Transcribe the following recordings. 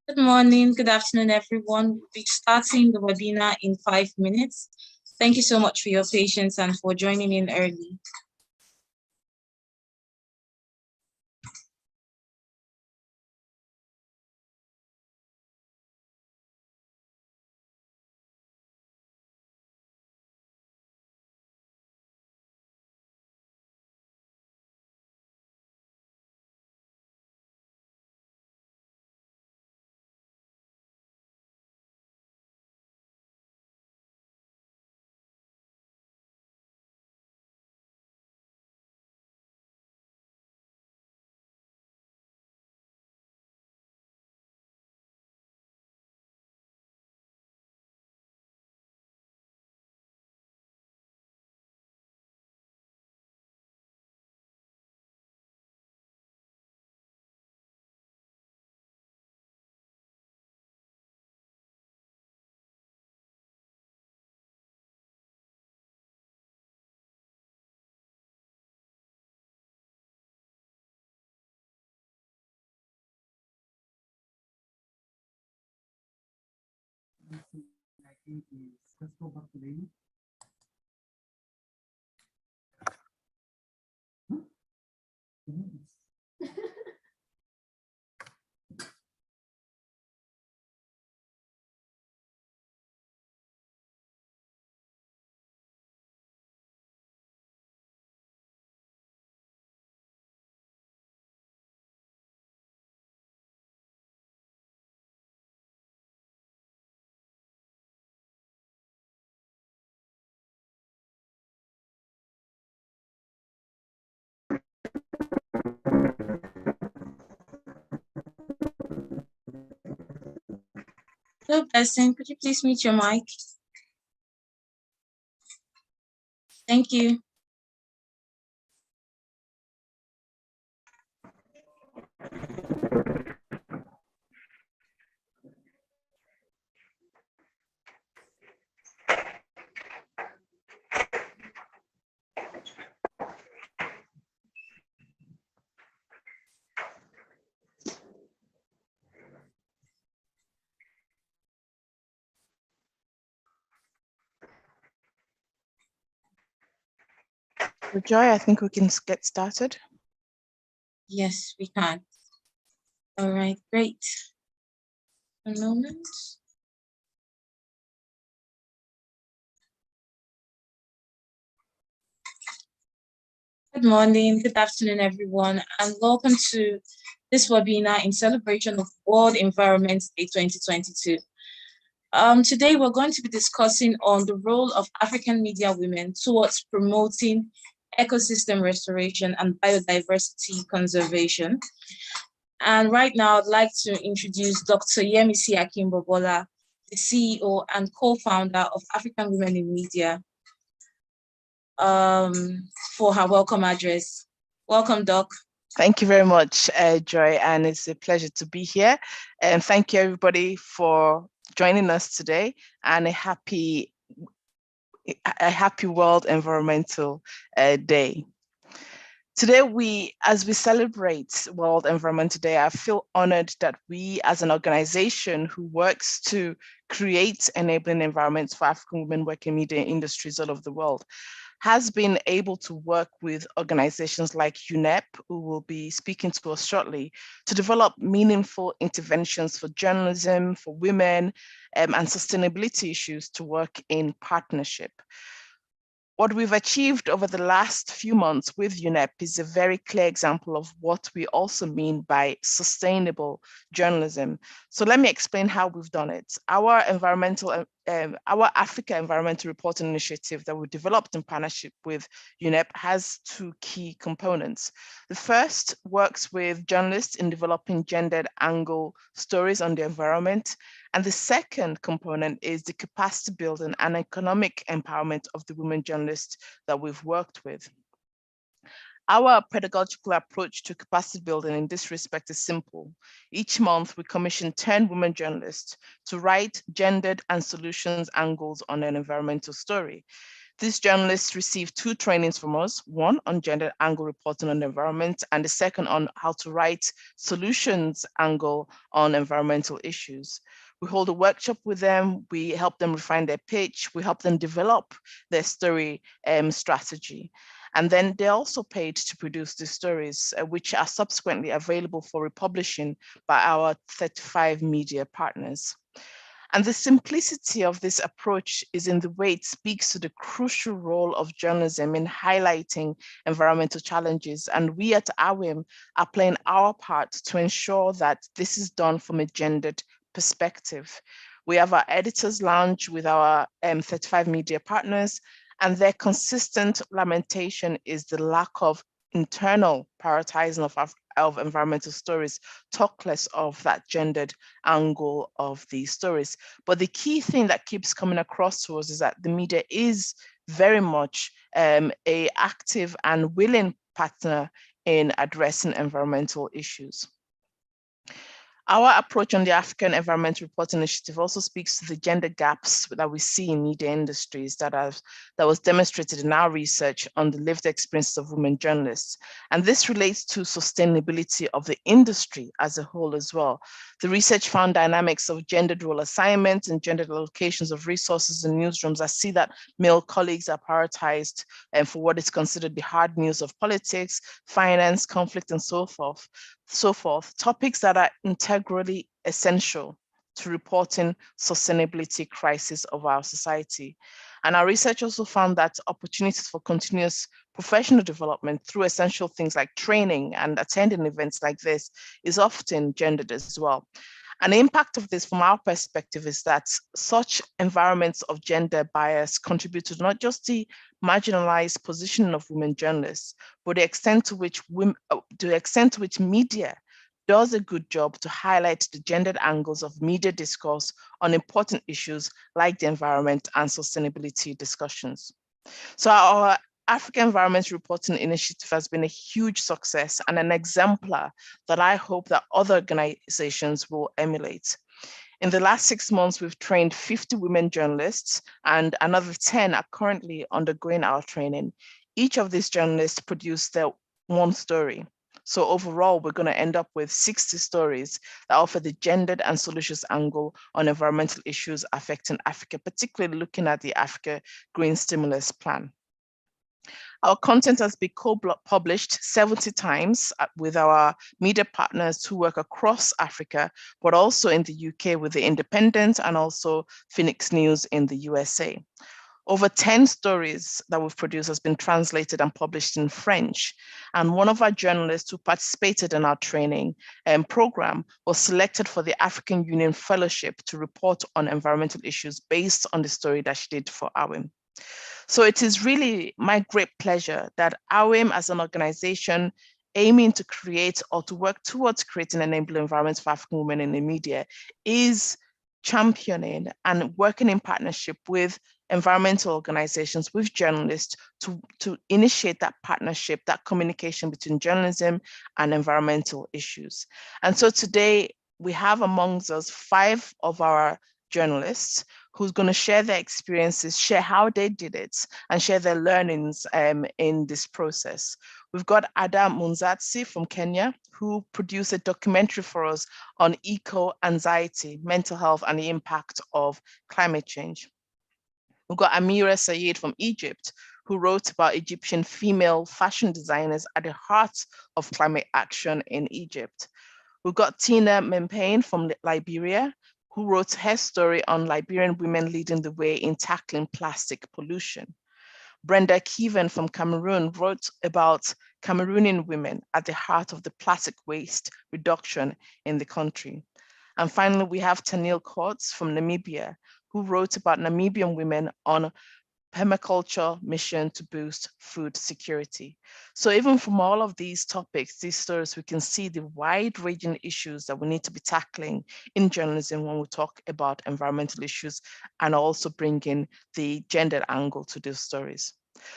Good morning, good afternoon, everyone. We'll be starting the webinar in 5 minutes. Thank you so much for your patience and for joining in early. I think is let's go back to the Hello, Blessing. Could you please mute your mic? Thank you. Joy, I think we can get started. Yes, we can. All right, great. A moment. Good morning, good afternoon, everyone, and welcome to this webinar in celebration of World Environment Day 2022. Today, we're going to be discussing on the role of African media women towards promoting ecosystem restoration and biodiversity conservation. And right now, I'd like to introduce Dr. Yemisi Akimbobola, the CEO and co-founder of African Women in Media, for her welcome address. Welcome, Doc. Thank you very much, Joy, and it's a pleasure to be here. And thank you, everybody, for joining us today, and a happy World Environmental Day. Today, as we celebrate World Environmental Day, I feel honored that we, as an organization who works to create enabling environments for African women working in media industries all over the world, has been able to work with organizations like UNEP, who will be speaking to us shortly, to develop meaningful interventions for journalism, for women, and sustainability issues to work in partnership. What we've achieved over the last few months with UNEP is a very clear example of what we also mean by sustainable journalism. So let me explain how we've done it. Our Africa Environmental Reporting Initiative that we developed in partnership with UNEP has two key components. The first works with journalists in developing gendered angle stories on the environment. And the second component is the capacity building and economic empowerment of the women journalists that we've worked with. Our pedagogical approach to capacity building in this respect is simple. Each month, we commission 10 women journalists to write gendered and solutions angles on an environmental story. These journalists received 2 trainings from us, one on gender angle reporting on the environment, and the second on how to write solutions angle on environmental issues. We hold a workshop with them, we help them refine their pitch, we help them develop their story strategy. And then they're also paid to produce the stories, which are subsequently available for republishing by our 35 media partners. And the simplicity of this approach is in the way it speaks to the crucial role of journalism in highlighting environmental challenges. And we at AWIM are playing our part to ensure that this is done from a gendered perspective. We have our editors lounge with our 35 media partners, and their consistent lamentation is the lack of internal prioritizing of environmental stories, talk less of that gendered angle of these stories. But the key thing that keeps coming across to us is that the media is very much a active and willing partner in addressing environmental issues. Our approach on the African Environmental Reporting Initiative also speaks to the gender gaps that we see in media industries that was demonstrated in our research on the lived experiences of women journalists. And this relates to sustainability of the industry as a whole as well. The research found dynamics of gendered role assignment and gendered allocations of resources in newsrooms. I see that male colleagues are prioritized for what is considered the hard news of politics, finance, conflict, and so forth, topics that are integrally essential to reporting sustainability crisis of our society. And our research also found that opportunities for continuous professional development through essential things like training and attending events like this is often gendered as well. And the impact of this from our perspective is that such environments of gender bias contribute to not just the marginalized positioning of women journalists, but the extent to which media does a good job to highlight the gendered angles of media discourse on important issues like the environment and sustainability discussions. So our African Environment Reporting Initiative has been a huge success and an exemplar that I hope that other organizations will emulate. In the last 6 months, we've trained 50 women journalists and another 10 are currently undergoing our training. Each of these journalists produced their one story. So overall, we're going to end up with 60 stories that offer the gendered and solutions angle on environmental issues affecting Africa, particularly looking at the Africa Green Stimulus Plan. Our content has been co-published 70 times with our media partners who work across Africa, but also in the UK with The Independent and also Phoenix News in the USA. Over 10 stories that we've produced has been translated and published in French. And one of our journalists who participated in our training program was selected for the African Union Fellowship to report on environmental issues based on the story that she did for AWIM. So it is really my great pleasure that AWIM as an organization aiming to create or to work towards creating an enabling environment for African women in the media is championing and working in partnership with environmental organizations, with journalists to initiate that partnership, that communication between journalism and environmental issues. And so today we have amongst us 5 of our journalists who's going to share their experiences, share how they did it, and share their learnings in this process. We've got Ada Munzatsi from Kenya, who produced a documentary for us on eco-anxiety, mental health, and the impact of climate change. We've got Amira Sayed from Egypt, who wrote about Egyptian female fashion designers at the heart of climate action in Egypt. We've got Tina Mempain from Liberia, who wrote her story on Liberian women leading the way in tackling plastic pollution. Brenda Keevan from Cameroon wrote about Cameroonian women at the heart of the plastic waste reduction in the country. And finally, we have Tanil Courts from Namibia, who wrote about Namibian women on permaculture mission to boost food security. So even from all of these topics, these stories, we can see the wide-ranging issues that we need to be tackling in journalism when we talk about environmental issues and also bringing the gender angle to those stories.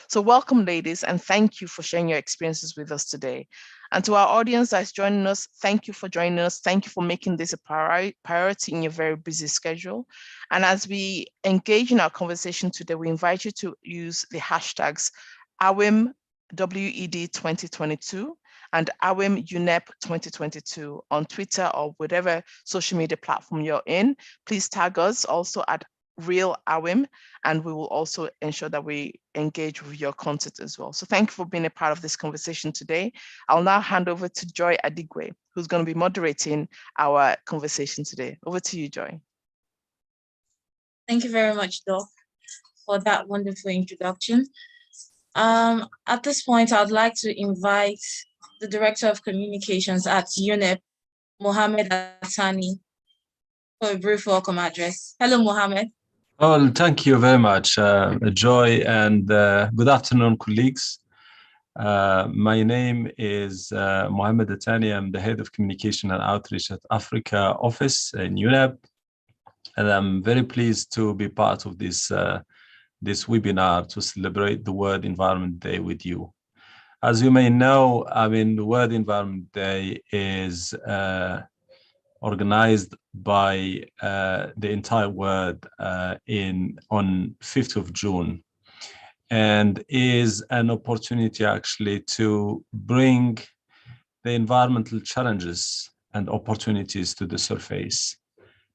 So welcome, ladies, and thank you for sharing your experiences with us today. And to our audience that's joining us, thank you for joining us. Thank you for making this a priority in your very busy schedule. And as we engage in our conversation today, we invite you to use the hashtags AWIM WED 2022 and AWIM UNEP 2022 on Twitter or whatever social media platform you're in. Please tag us also at Real AWIM, and we will also ensure that we engage with your content as well. So thank you for being a part of this conversation today. I'll now hand over to Joy Adigwe, who's going to be moderating our conversation today. Over to you, Joy. Thank you very much, Doc, for that wonderful introduction. At this point, I'd like to invite the Director of Communications at UNEP, Mohammed Atani, for a brief welcome address. Hello, Mohammed. Well, thank you very much, Joy, and good afternoon, colleagues. My name is Mohammed Atani. I'm the Head of Communication and Outreach at Africa Office in UNEP, and I'm very pleased to be part of this webinar to celebrate the World Environment Day with you. As you may know, the World Environment Day is organized by the entire world on 5th of June, and is an opportunity actually to bring the environmental challenges and opportunities to the surface,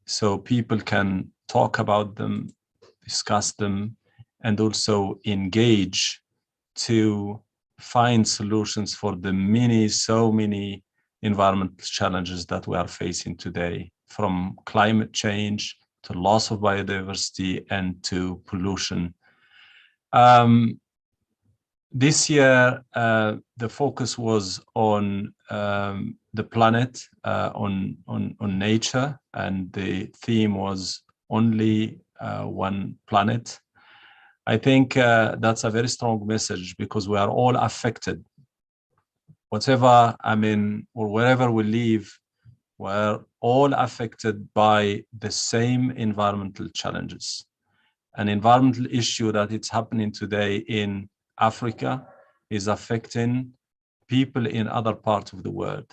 so people can talk about them, discuss them, and also engage to find solutions for the so many environmental challenges that we are facing today, from climate change to loss of biodiversity and to pollution. This year, the focus was on the planet, on nature, and the theme was only one planet. I think that's a very strong message, because we are all affected. Whatever, or wherever we live, we're all affected by the same environmental challenges. An environmental issue that it's happening today in Africa is affecting people in other parts of the world.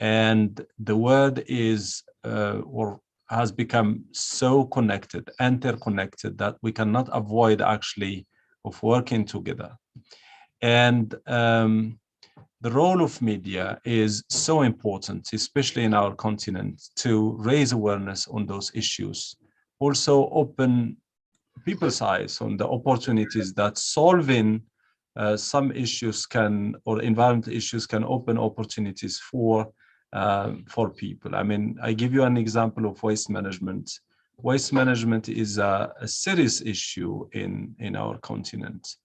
And the world is, or has become so connected, interconnected, that we cannot avoid actually of working together. And the role of media is so important, especially in our continent, to raise awareness on those issues. Also open people's eyes on the opportunities that solving some issues or environmental issues can open opportunities for people. I give you an example of waste management. Waste management is a serious issue in our continent,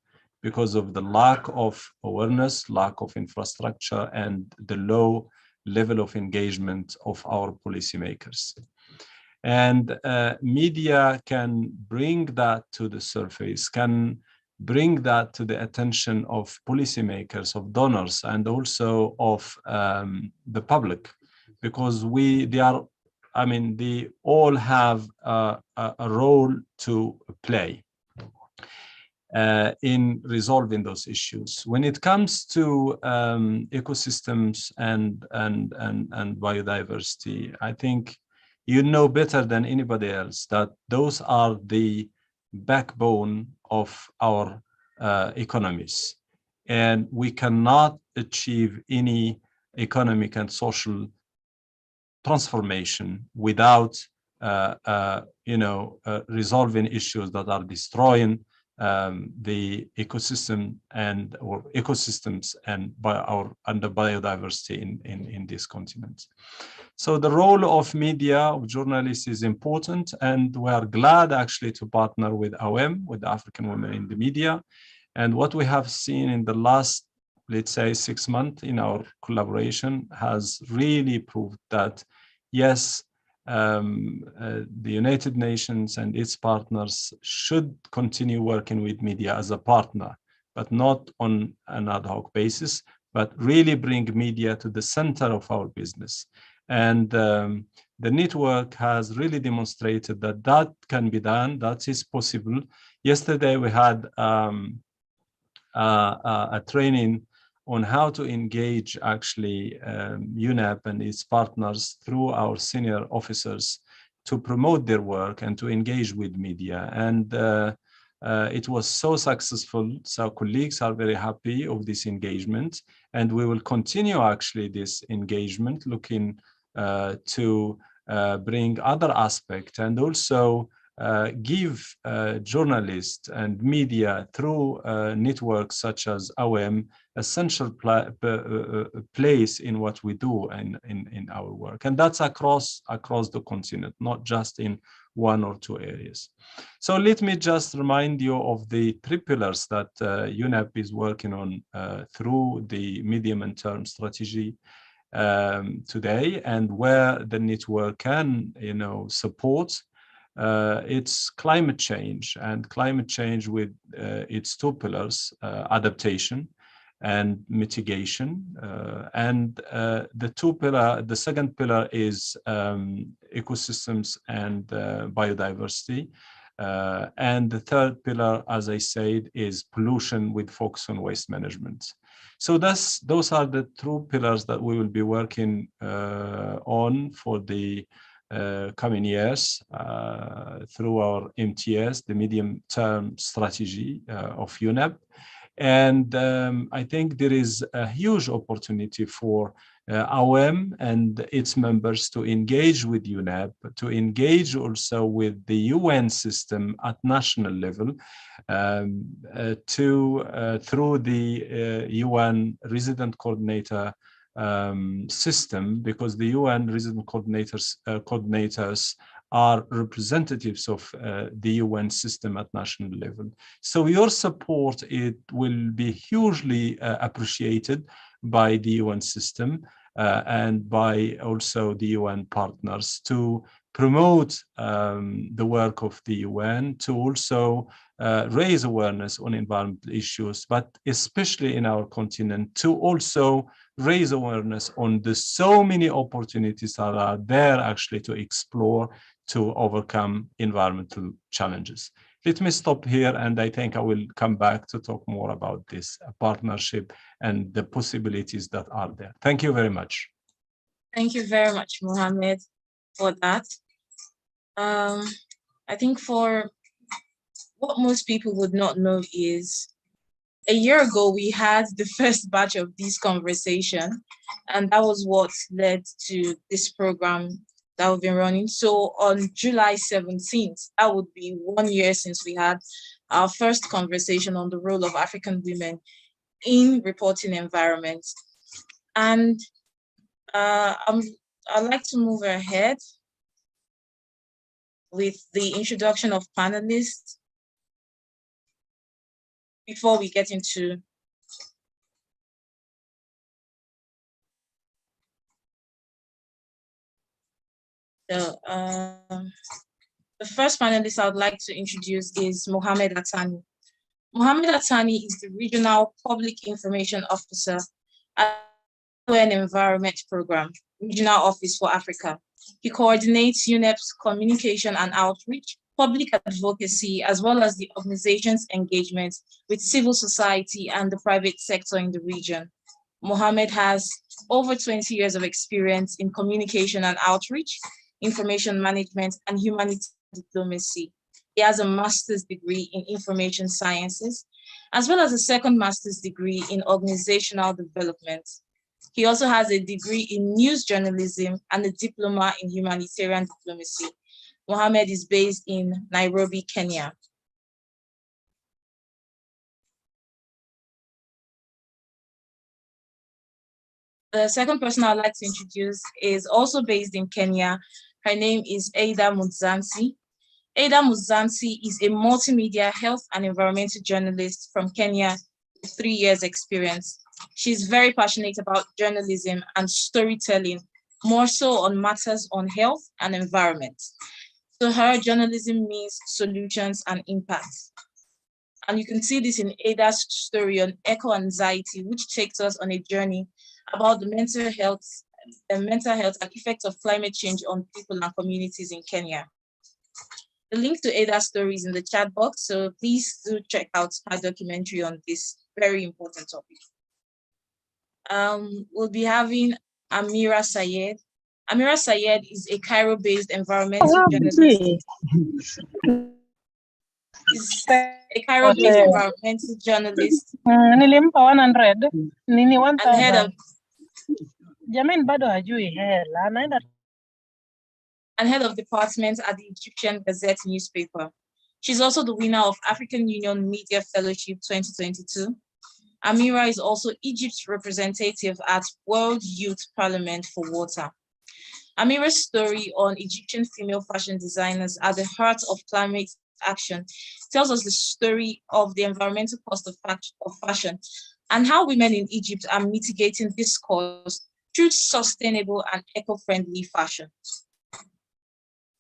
because of the lack of awareness, lack of infrastructure, and the low level of engagement of our policymakers. And media can bring that to the surface, can bring that to the attention of policymakers, of donors, and also of the public, because they all have a role to play in resolving those issues. When it comes to ecosystems and biodiversity, I think you know better than anybody else that those are the backbone of our economies. And we cannot achieve any economic and social transformation without resolving issues that are destroying the ecosystem or ecosystems and the biodiversity in this continent. So the role of media, of journalists, is important, and we are glad actually to partner with AWEM, with the African Women in the Media. And what we have seen in the last, let's say, 6 months in our collaboration has really proved that, yes, the United Nations and its partners should continue working with media as a partner, but not on an ad hoc basis, but really bring media to the center of our business. And the network has really demonstrated that that can be done, that is possible. Yesterday we had a training on how to engage actually UNEP and its partners through our senior officers to promote their work and to engage with media. And it was so successful. So colleagues are very happy of this engagement, and we will continue actually this engagement, looking to bring other aspects and also give journalists and media through networks such as OM essential place in what we do in our work. And that's across the continent, not just in one or two areas. So let me just remind you of the three pillars that UNEP is working on through the medium and term strategy today, and where the network can, support. It's climate change, and climate change with its two pillars, adaptation and mitigation. The second pillar is ecosystems and biodiversity. And the third pillar, as I said, is pollution with focus on waste management. So those are the two pillars that we will be working on for the coming years through our MTS, the medium-term strategy of UNEP. And I think there is a huge opportunity for OM and its members to engage with UNEP, to engage also with the UN system at national level, through the UN resident coordinator system, because the UN resident coordinators are representatives of the UN system at national level. So your support, it will be hugely appreciated by the UN system and by also the UN partners to promote the work of the UN, to also raise awareness on environmental issues, but especially in our continent, to also raise awareness on the so many opportunities that are there actually to explore, to overcome environmental challenges. Let me stop here, and I think I will come back to talk more about this partnership and the possibilities that are there. Thank you very much. Thank you very much, Mohammed, for that. I think for what most people would not know is, a year ago, we had the first batch of this conversation, and that was what led to this program that we've been running. So on July 17th, that would be 1 year since we had our first conversation on the role of African women in reporting environments. And I'd like to move ahead with the introduction of panelists before we get into the first panelist I would like to introduce is Mohammed Otteno. Mohammed Otteno is the Regional Public Information Officer at the UN Environment Program, Regional Office for Africa. He coordinates UNEP's communication and outreach, public advocacy, as well as the organization's engagement with civil society and the private sector in the region. Mohammed has over 20 years of experience in communication and outreach, information management, and humanitarian diplomacy. He has a master's degree in information sciences, as well as a second master's degree in organizational development. He also has a degree in news journalism and a diploma in humanitarian diplomacy. Mohammed is based in Nairobi, Kenya. The second person I'd like to introduce is also based in Kenya. Her name is Ada Muzansi. Ada Muzansi is a multimedia health and environmental journalist from Kenya with 3 years experience. She's very passionate about journalism and storytelling, more so on matters on health and environment. So her journalism means solutions and impact. And you can see this in Ada's story on eco-anxiety, which takes us on a journey about the mental health and effects of climate change on people and communities in Kenya. The link to Ada's story is in the chat box, so please do check out her documentary on this very important topic. We'll be having Amira Sayed. Amira Sayed is a Cairo-based environmental journalist. Is a Cairo-based environmental journalist. Nilimpa 100. Nini And head 1000. of Jamin bado hajui hela. Anaenda and head of department at the Egyptian Gazette newspaper. She's also the winner of African Union Media Fellowship 2022. Amira is also Egypt's representative at World Youth Parliament for Water. Amira's story on Egyptian female fashion designers at the heart of climate action tells us the story of the environmental cost of fashion and how women in Egypt are mitigating this cost through sustainable and eco-friendly fashion.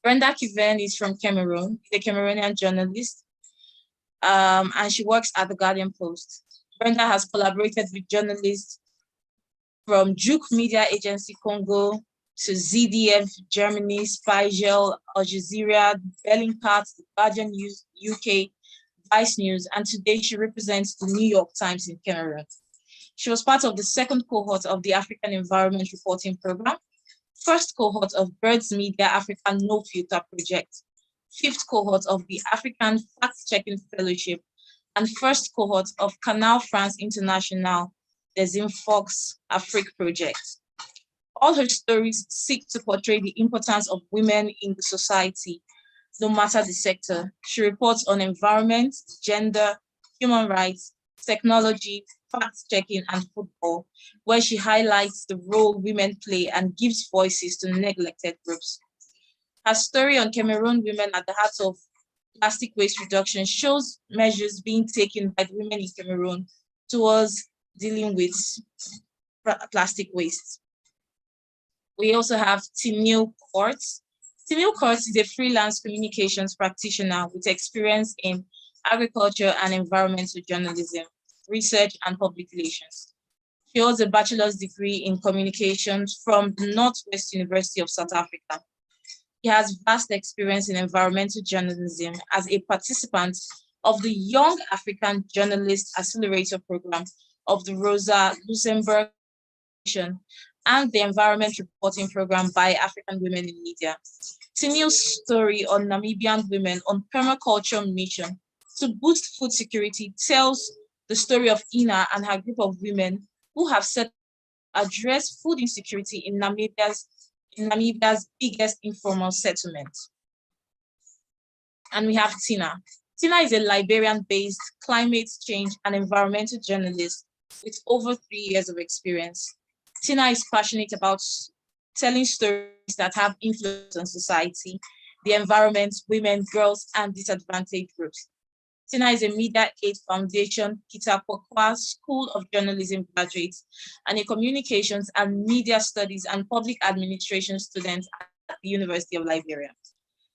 Brenda Kiven is from Cameroon, a Cameroonian journalist, and she works at the Guardian Post. Brenda has collaborated with journalists from Juke Media Agency Congo to ZDF Germany, Spiegel, Al Jazeera, Bellingcat, The Guardian News UK, Vice News, and today she represents the New York Times in Cameroon. She was part of the second cohort of the African Environment Reporting Program, first cohort of Birds Media African No Filter Project, fifth cohort of the African Fact-Checking Fellowship, and first cohort of Canal France International Desinfox Afrique Project. All her stories seek to portray the importance of women in the society, no matter the sector. She reports on environment, gender, human rights, technology, fact-checking, and football, where she highlights the role women play and gives voices to neglected groups. Her story on Cameroon women at the heart of plastic waste reduction shows measures being taken by the women in Cameroon towards dealing with plastic waste. We also have Timil Courts. Timil Courts is a freelance communications practitioner with experience in agriculture and environmental journalism, research, and public relations. She holds a bachelor's degree in communications from the Northwest University of South Africa. He has vast experience in environmental journalism as a participant of the Young African Journalist Accelerator Program of the Rosa Luxemburg Foundation and the Environment Reporting Program by African Women in Media. Tinil's story on Namibian women on permaculture mission to boost food security tells the story of Ina and her group of women who have set to address food insecurity in Namibia's biggest informal settlement. And we have Tina. Tina is a Liberian-based climate change and environmental journalist with over 3 years of experience. Tina is passionate about telling stories that have influence on society, the environment, women, girls, and disadvantaged groups. Tina is a Media Aid Foundation, Peter Pokwa School of Journalism graduate, and a Communications and Media Studies and Public Administration student at the University of Liberia.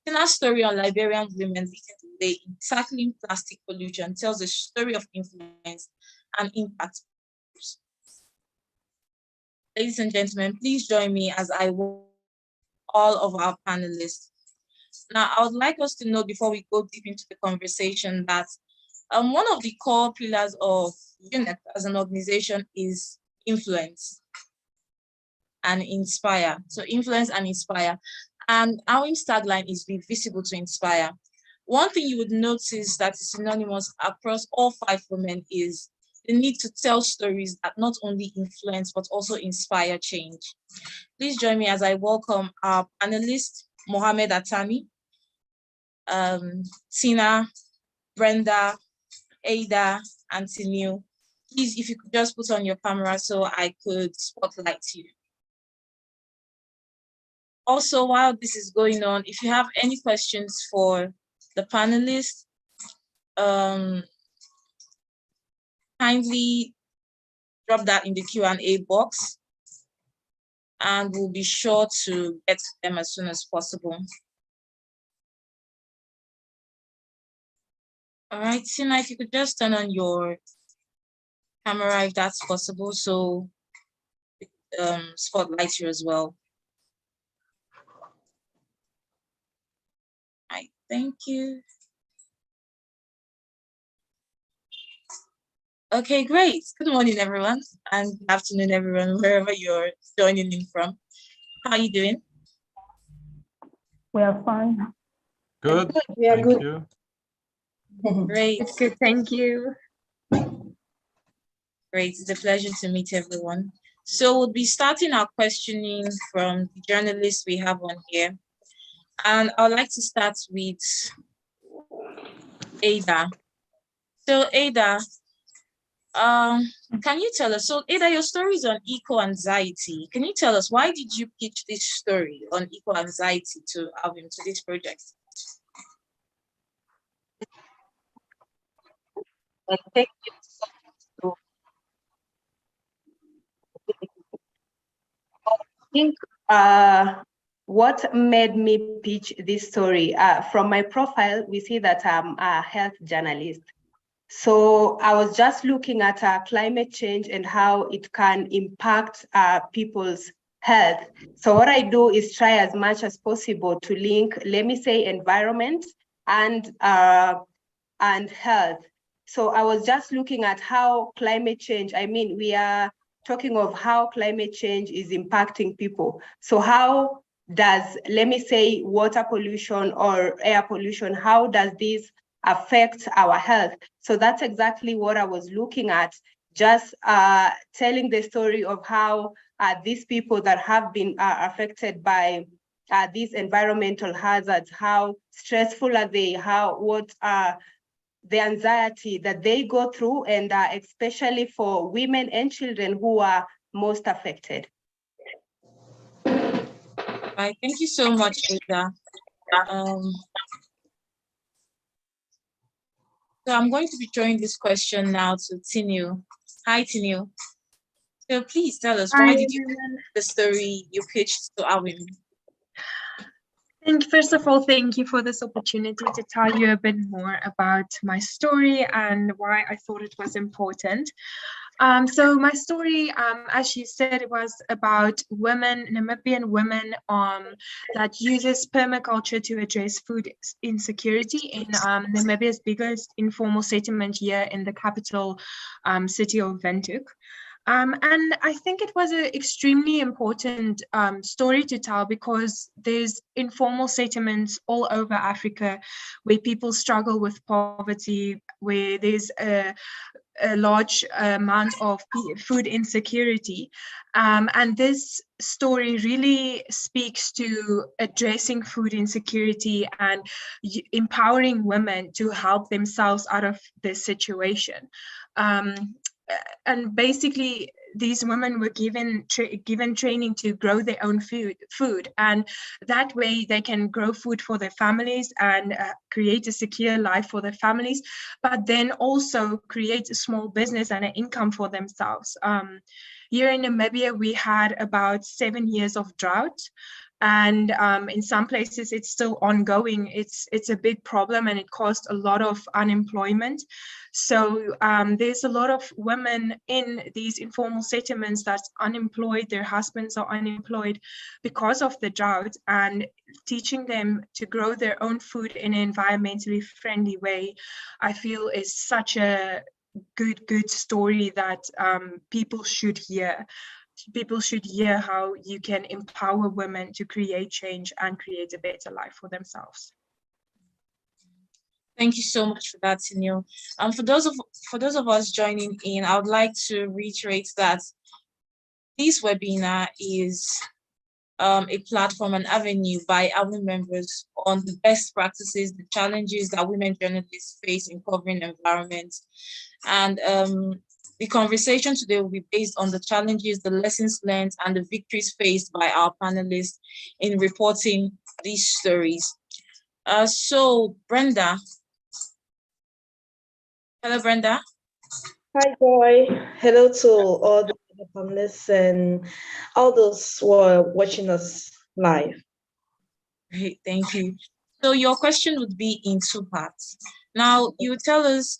Tina's story on Liberian women leading the way in tackling plastic pollution tells a story of influence and impact. Ladies and gentlemen, please join me as I welcome all of our panelists. Now, I would like us to know before we go deep into the conversation that one of the core pillars of UNEP as an organization is influence and inspire. So influence and inspire. And our tagline is be visible to inspire. One thing you would notice that is synonymous across all 5 women is the need to tell stories that not only influence, but also inspire change. Please join me as I welcome our panelists, Mohamed Atani, Tina, Brenda, Ada, and Tinil. Please, if you could just put on your camera so I could spotlight you. Also, while this is going on, if you have any questions for the panelists, kindly drop that in the Q&A box, and we'll be sure to get to them as soon as possible. All right, Tina, if you could just turn on your camera if that's possible, so spotlight you as well. Right, thank you. Okay, great. Good morning, everyone, and good afternoon, everyone, wherever you're joining in from. How are you doing? We are fine. Good. We are Thank good. you. Great. It's good, thank you. Great. It's a pleasure to meet everyone. So we'll be starting our questioning from the journalists we have on here. And I would like to start with Ada. So Ada, can you tell us, so Ada, your story is on eco-anxiety. Can you tell us, why did you pitch this story on eco-anxiety to Alvin, to this project? I think what made me pitch this story, from my profile, we see that I'm a health journalist. So I was just looking at climate change and how it can impact people's health. So what I do is try as much as possible to link, let me say, environment and health. So I was just looking at how climate change, I mean, we are talking of how climate change is impacting people. So how does, let me say, water pollution or air pollution, how does this affect our health? So that's exactly what I was looking at, just telling the story of how these people that have been affected by these environmental hazards, how stressful are they, what the anxiety that they go through, and especially for women and children who are most affected. Right, thank you so much, Ada. So I'm going to be throwing this question now to Tinu. Hi, Tinu. So please tell us, why did you pick the story you pitched to Alvin? First of all, thank you for this opportunity to tell you a bit more about my story and why I thought it was important. So my story, as you said, it was about women, Namibian women, that uses permaculture to address food insecurity in Namibia's biggest informal settlement here in the capital city of Windhoek. And I think it was an extremely important story to tell, because there's informal settlements all over Africa where people struggle with poverty, where there's a large amount of food insecurity. And this story really speaks to addressing food insecurity and empowering women to help themselves out of this situation. And basically, these women were given training to grow their own food, and that way they can grow food for their families and create a secure life for their families, but then also create a small business and an income for themselves. Here in Namibia, we had about 7 years of drought. And in some places it's still ongoing. It's a big problem, and it caused a lot of unemployment. So there's a lot of women in these informal settlements that's unemployed. Their husbands are unemployed because of the drought, and teaching them to grow their own food in an environmentally friendly way, I feel is such a good story that people should hear. People should hear how you can empower women to create change and create a better life for themselves. Thank you so much for that, Tinu. For those of us joining in, I would like to reiterate that this webinar is a platform, an avenue by our members on the best practices, the challenges that women journalists face in covering environment. And the conversation today will be based on the challenges, the lessons learned, and the victories faced by our panelists in reporting these stories. So Brenda. Hello, Brenda. Hi, Joy. Hello to all the panelists and all those who are watching us live. Great, thank you. So your question would be in two parts. Now, you tell us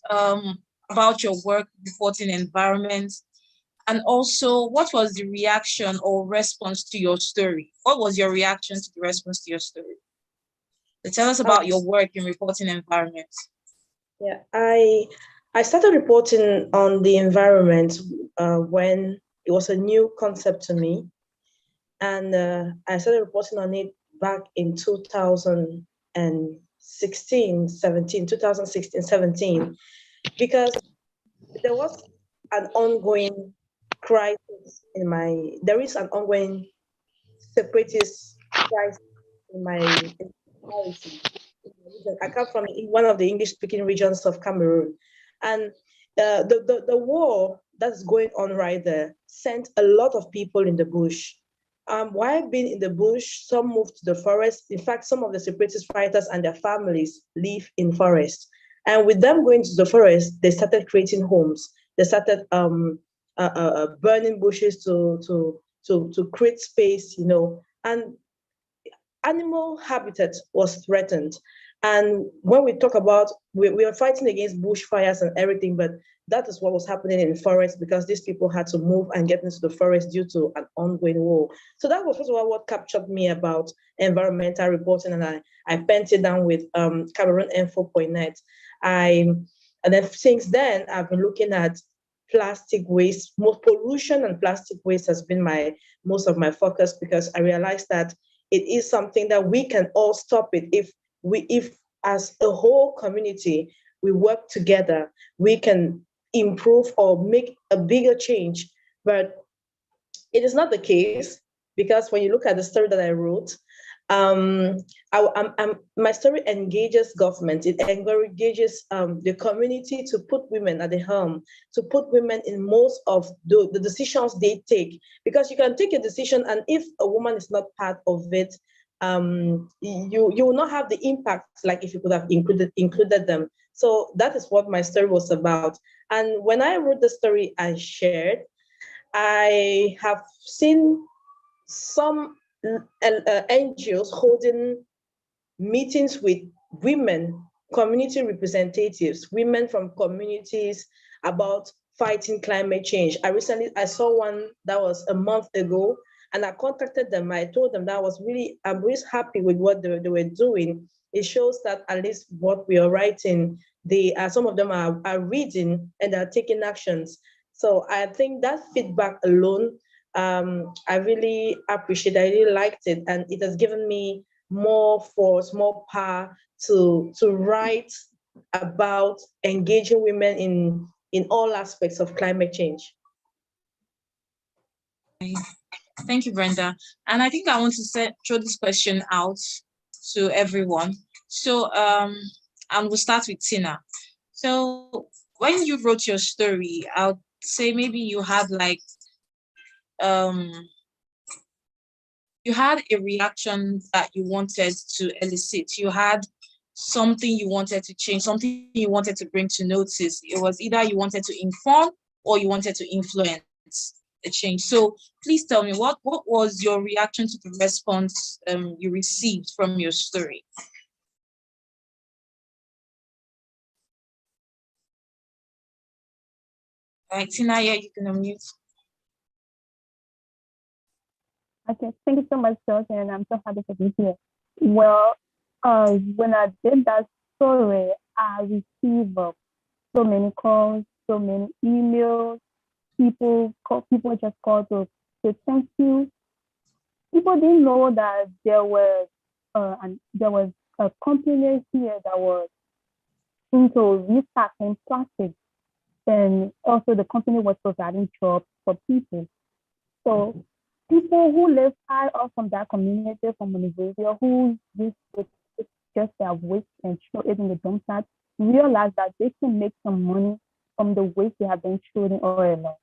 about your work reporting environment, and also what was the reaction or response to your story? What was your reaction to the response to your story? So tell us about your work in reporting environments. Yeah, I started reporting on the environment when it was a new concept to me, and I started reporting on it back in 2016, 17, 2016, 17, because there was an ongoing crisis there is an ongoing separatist crisis in my community. I come from one of the English-speaking regions of Cameroon, and the war that's going on right there sent a lot of people in the bush. While being in the bush, some moved to the forest. In fact, some of the separatist fighters and their families live in forest. And with them going to the forest, they started creating homes. They started burning bushes to create space, and animal habitat was threatened. And when we talk about, we are fighting against bushfires and everything, but that is what was happening in forest because these people had to move and get into the forest due to an ongoing war. So that was first of all what captured me about environmental reporting, and I penned it down with CameroonInfo.net. And then since then, I've been looking at plastic waste. Most pollution and plastic waste has been most of my focus because I realized that it is something that we can all stop it if as a whole community we work together, we can improve or make a bigger change. But it is not the case because when you look at the story that I wrote, my story engages government. It engages the community to put women at the helm, to put women in most of the decisions they take. Because you can take a decision, and if a woman is not part of it, you will not have the impact like if you could have included them. So that is what my story was about. And when I wrote the story I shared, I have seen some NGOs holding meetings with women, community representatives, women from communities about fighting climate change. I saw one that was a month ago, and I contacted them. I told them that I'm really happy with what they were doing. It shows that at least what we are writing, some of them are reading and are taking actions. So I think that feedback alone, I really appreciate. I really liked it, and it has given me more force, more power to write about engaging women in all aspects of climate change. Thank you, Brenda. And I think I want to throw this question out to everyone. So, and we'll start with Tina. So, when you wrote your story, I'll say maybe you had you had a reaction that you wanted to elicit. You had something you wanted to change, something you wanted to bring to notice. It was either you wanted to inform or you wanted to influence a change. So please tell me, what was your reaction to the response you received from your story? All right, Tina, yeah, you can unmute. Okay, thank you so much, George, and I'm so happy to be here. Well, when I did that story, I received so many calls, so many emails. People just called to say thank you. People didn't know that there was a company here that was into recycling plastic, and also the company was providing jobs for people. So people who live high up from that community, from Monrovia, who used to just their waste and throw it in the dump site, realize that they can make some money from the waste they have been throwing all along.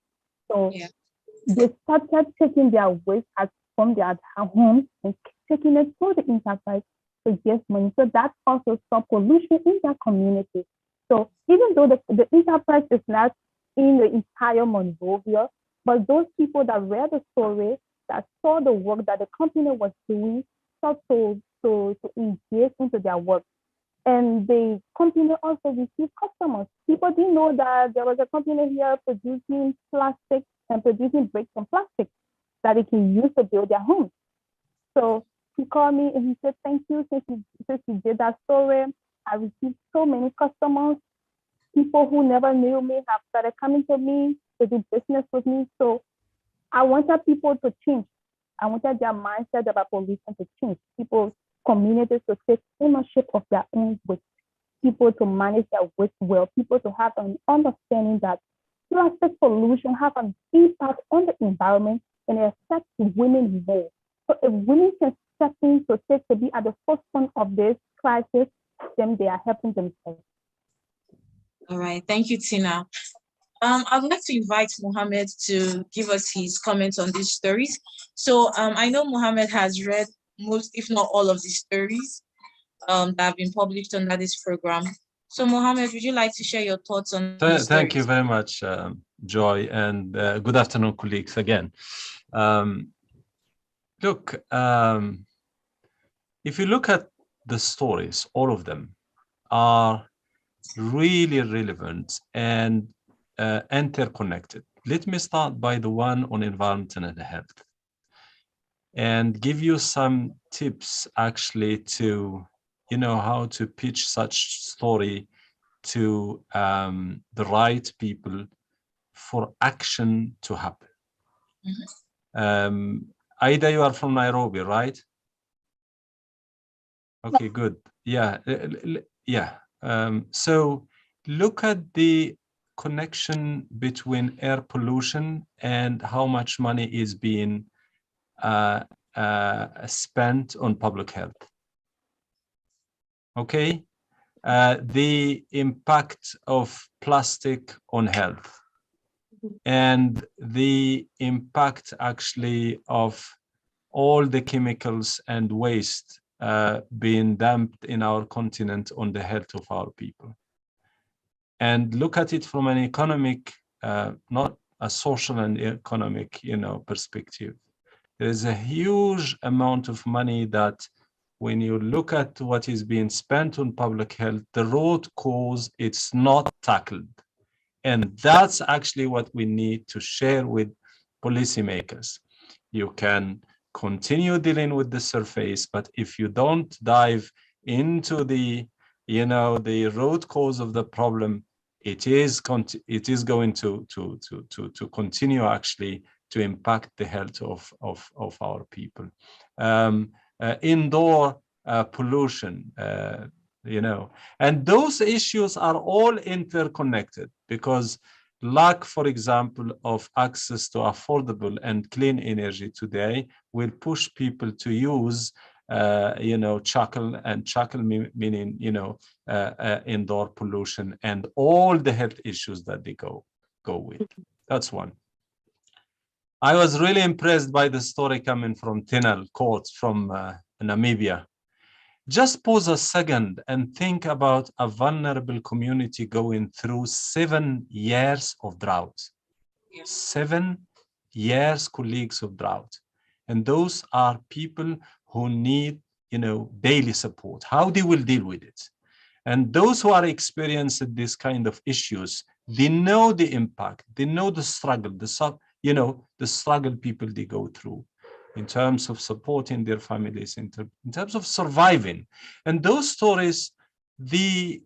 So they started taking their waste from their home and taking it to the enterprise to get money. So that also stopped pollution in that community. So even though the enterprise is not in the entire Monrovia, but those people that read the story, that saw the work that the company was doing, start to engage into their work. And the company also received customers. People didn't know that there was a company here producing plastic and producing bricks from plastic that they can use to build their homes. So he called me and he said, thank you, since you did that story. I received so many customers. People who never knew me have started coming to me to do business with me. So I wanted people to change. I wanted their mindset about pollution to change. People, communities to take ownership of their own waste. People to manage their waste well. People to have an understanding that plastic pollution have an impact on the environment and it affects women more. So if women can step in to be at the forefront of this crisis, then they are helping themselves. All right, thank you, Tina. I'd like to invite Mohammed to give us his comments on these stories. So I know Mohammed has read most, if not all, of these stories that have been published under this program. So Mohammed, would you like to share your thoughts on these Thank you stories? very much, Joy, and good afternoon, colleagues, again. Look, if you look at the stories, all of them are really relevant and interconnected. Let me start by the one on environment and health and give you some tips actually to, how to pitch such story to the right people for action to happen. Mm-hmm. Aida, you are from Nairobi, right? Okay, good. Yeah, yeah. So look at the connection between air pollution and how much money is being spent on public health. Okay, the impact of plastic on health and the impact actually of all the chemicals and waste being dumped in our continent on the health of our people. And look at it from an economic, not a social and economic, perspective. There is a huge amount of money that when you look at what is being spent on public health, the root cause, it's not tackled. And that's actually what we need to share with policymakers. You can continue dealing with the surface, but if you don't dive into the, the root cause of the problem, it is going to continue actually to impact the health of our people. Indoor pollution, and those issues are all interconnected because lack, for example, of access to affordable and clean energy today will push people to use charcoal, and charcoal meaning indoor pollution and all the health issues that they go with. That's one. I was really impressed by the story coming from Tinal Court from Namibia. Just pause a second and think about a vulnerable community going through 7 years of drought. 7 years, colleagues, of drought. And those are people who need, daily support. How they will deal with it. And those who are experiencing this kind of issues, they know the impact, they know the struggle, the struggle people they go through in terms of supporting their families, in terms of surviving. And those stories, they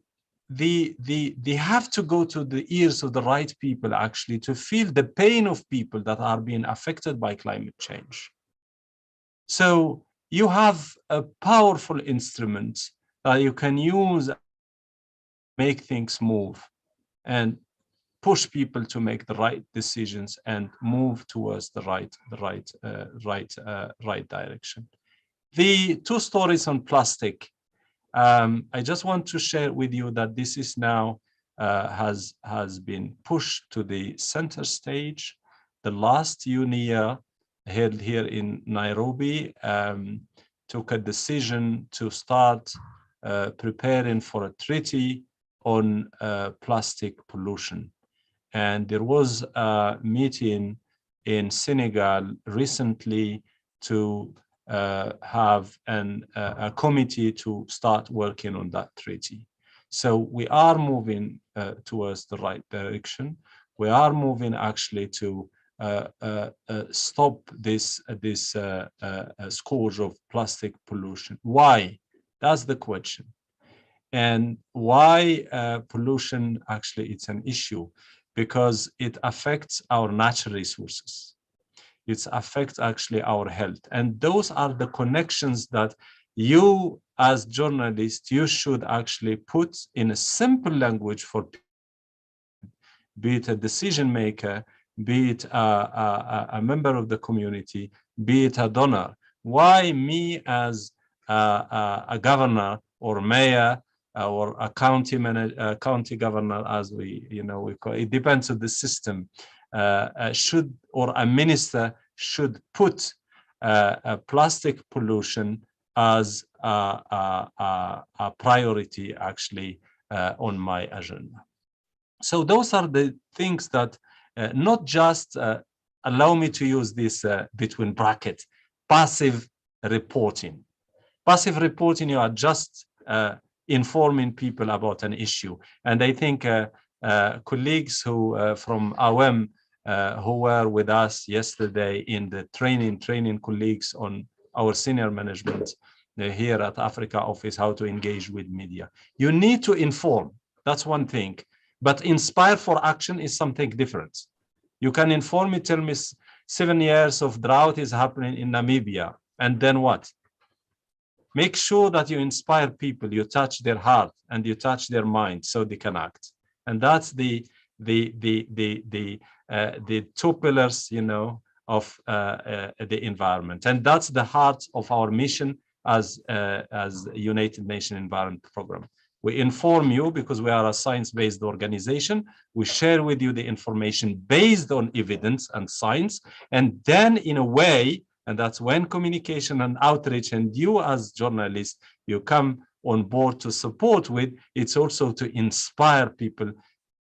have to go to the ears of the right people actually to feel the pain of people that are being affected by climate change. So you have a powerful instrument that you can use, make things move and push people to make the right decisions and move towards the right direction. The 2 stories on plastic, I just want to share with you that this is now has been pushed to the center stage. The last UNIA held here in Nairobi took a decision to start preparing for a treaty on plastic pollution. And there was a meeting in Senegal recently to have a committee to start working on that treaty. So we are moving towards the right direction. We are moving actually to stop this scourge of plastic pollution. Why? That's the question. And why pollution actually it's an issue? Because it affects our natural resources. It affects actually our health. And those are the connections that you as journalists, you should actually put in a simple language for people, be it a decision maker, be it a member of the community, be it a donor. Why me as a governor or mayor or a county manager, county governor, as we call it, depends on the system, should, or a minister should put plastic pollution as a priority actually on my agenda. So those are the things that not just allow me to use this between brackets, passive reporting. Passive reporting, you are just informing people about an issue. And I think colleagues who from AWEM who were with us yesterday in the training colleagues on our senior management here at Africa office, how to engage with media. You need to inform, that's one thing. But inspire for action is something different. You can inform me, tell me 7 years of drought is happening in Namibia, and then what? Make sure that you inspire people, you touch their heart and you touch their mind so they can act. And that's the two pillars, of the environment. And that's the heart of our mission as United Nations Environment Program. We inform you because we are a science-based organization. We share with you the information based on evidence and science. And then in a way, and that's when communication and outreach and you as journalists, you come on board to support with, it's also to inspire people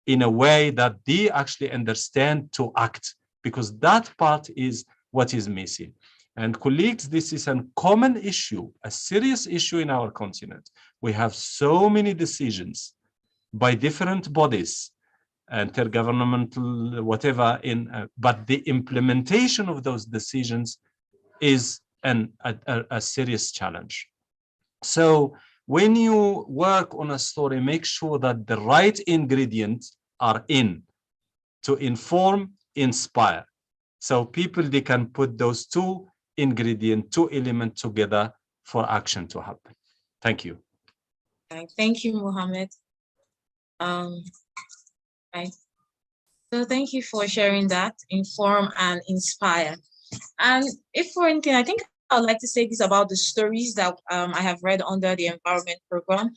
in a way that they actually understand to act, because that part is what is missing. And colleagues, this is a common issue, a serious issue in our continent. We have so many decisions by different bodies, intergovernmental, whatever, but the implementation of those decisions is a serious challenge. So when you work on a story, make sure that the right ingredients are in to inform, inspire. So people, they can put those two elements together for action to happen. Thank you. Thank you, Mohammed. Right. So thank you for sharing that, inform and inspire. And if for anything, I think I would like to say this about the stories that I have read under the environment program.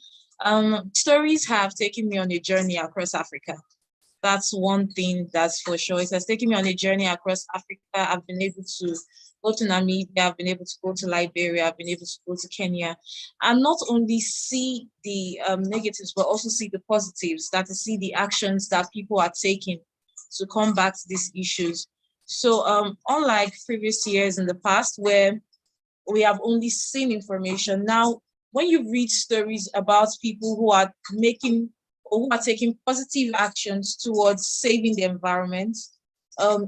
Stories have taken me on a journey across Africa. That's one thing that's for sure. It has taken me on a journey across Africa. I've been able to go to Namibia, I've been able to go to Liberia, I've been able to go to Kenya, and not only see the negatives, but also see the positives, that to see the actions that people are taking to combat these issues. So unlike previous years in the past where we have only seen information, now when you read stories about people who are making or who are taking positive actions towards saving the environment,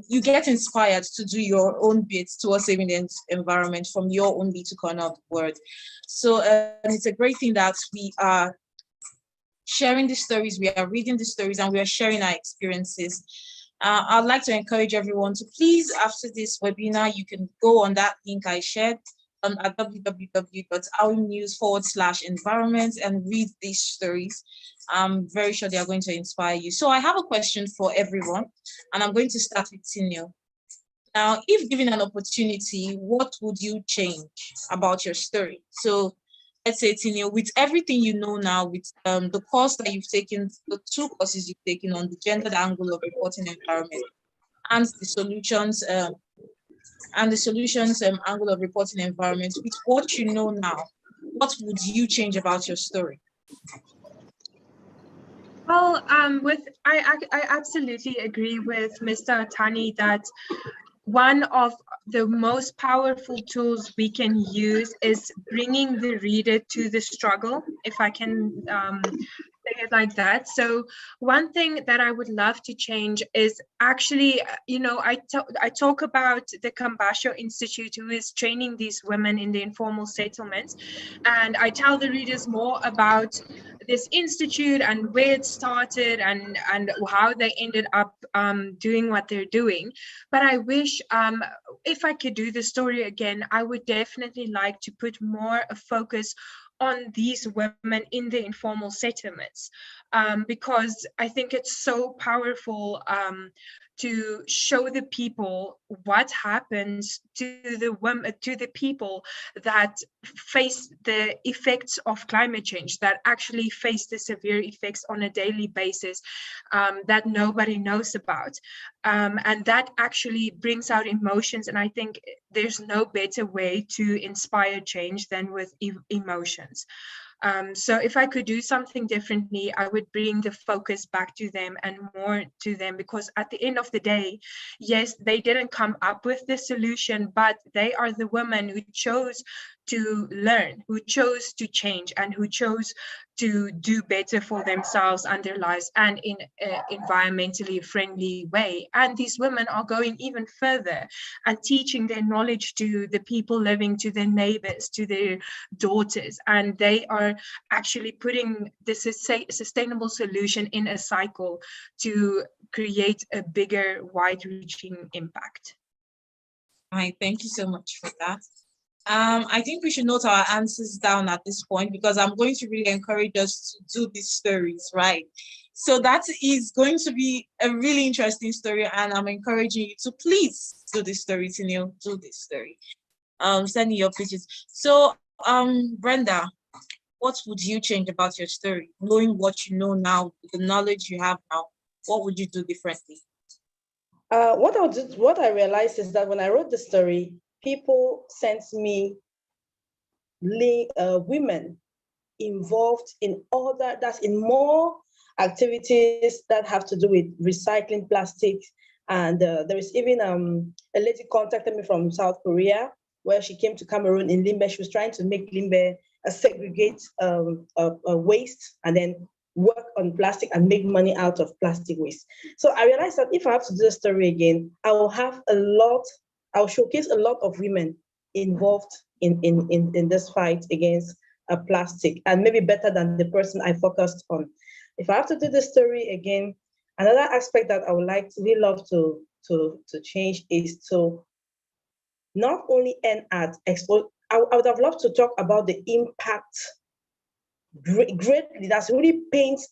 you get inspired to do your own bit towards saving the environment from your own little corner of the world. So it's a great thing that we are sharing the stories, we are reading the stories, and we are sharing our experiences. I'd like to encourage everyone to please, after this webinar, you can go on that link I shared at www.awnews.com/environment and read these stories. I'm very sure they are going to inspire you. So I have a question for everyone, and I'm going to start with Tinio. Now, if given an opportunity, what would you change about your story? So let's say, Tinio, with everything you know now, with the course that you've taken, the 2 courses you've taken on the gendered angle of reporting environment and the solutions angle of reporting environment, with what you know now, what would you change about your story? Well, I absolutely agree with Mr. Atani that one of the most powerful tools we can use is bringing the reader to the struggle, if I can say it like that. So one thing that I would love to change is actually, I talk about the Kambasho Institute, who is training these women in the informal settlements, and I tell the readers more about this institute and where it started and how they ended up doing what they're doing. But I wish, if I could do the story again, I would definitely like to put more focus on these women in the informal settlements, because I think it's so powerful to show the people what happens to the women, to the people that face the effects of climate change, that actually face the severe effects on a daily basis, that nobody knows about, and that actually brings out emotions. And I think there's no better way to inspire change than with emotions. So if I could do something differently, I would bring the focus back to them and more to them, because at the end of the day, yes, they didn't come up with the solution, but they are the women who chose to learn, who chose to change, and who chose to do better for themselves and their lives, and in an environmentally friendly way. And these women are going even further and teaching their knowledge to the people living, to their neighbors, to their daughters, and they are actually putting this sustainable solution in a cycle to create a bigger, wide-reaching impact. All right, thank you so much for that. I think we should note our answers down at this point, because I'm going to really encourage us to do these stories, right? So that is going to be a really interesting story, and I'm encouraging you to please do this story, Tennille, do this story. Send me your pictures. So, Brenda, what would you change about your story? Knowing what you know now, the knowledge you have now, what would you do differently? What I realized is that when I wrote the story, people sent me women involved in more activities that have to do with recycling plastic. And there is even a lady contacted me from South Korea, where she came to Cameroon in Limbe. She was trying to make Limbe segregate waste and then work on plastic and make money out of plastic waste. So I realized that if I have to do the story again, I'll showcase a lot of women involved in this fight against plastic, and maybe better than the person I focused on. If I have to do the story again, another aspect that I would really love to change is to not only end at expose. I would have loved to talk about the impact greatly. That's really paints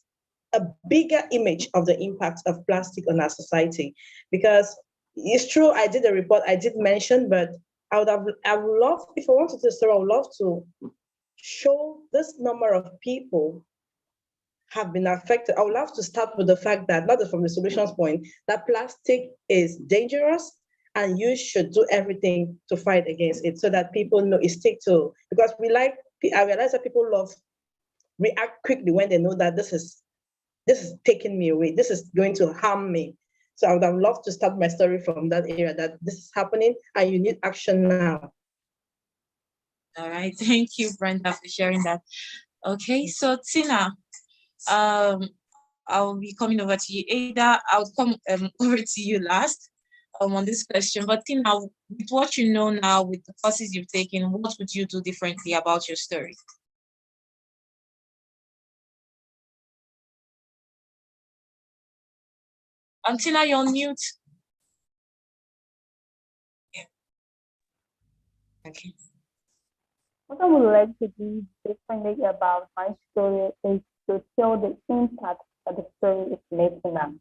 a bigger image of the impact of plastic on our society. Because it's true, I did a report, I did mention, but I would love, if I wanted to start, I would love to show this number of people have been affected. I would love to start with the fact that, not just from the solutions point, that plastic is dangerous and you should do everything to fight against it, so that people know it's stick to, because I realize that people react quickly when they know that this is taking me away, this is going to harm me. So I would have loved to start my story from that area, that this is happening and you need action now. All right, thank you, Brenda, for sharing that. Okay, so Tina, I'll be coming over to you. Ada, I'll come over to you last on this question. But Tina, with what you know now, with the courses you've taken, what would you do differently about your story? Tina, you're on mute. Yeah. Okay. What I would like to do differently about my story is to show the impact that the story is making now.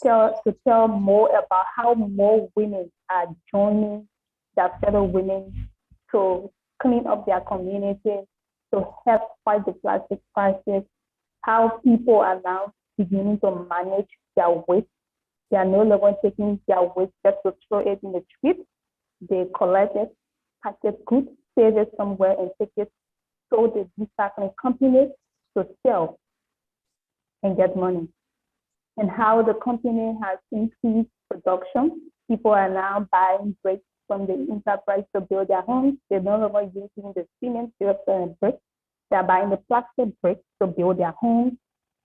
To tell more about how more women are joining their fellow women to clean up their community, to help fight the plastic crisis, how people are now beginning to manage their waste. They are no longer taking their waste just to throw it in the street. They collect it, pack it good, save it somewhere, and take it to the recycling companies to sell and get money. And how the company has increased production. People are now buying bricks from the enterprise to build their homes. They're no longer using the cement, steel, and bricks. They're buying the plastic bricks to build their homes.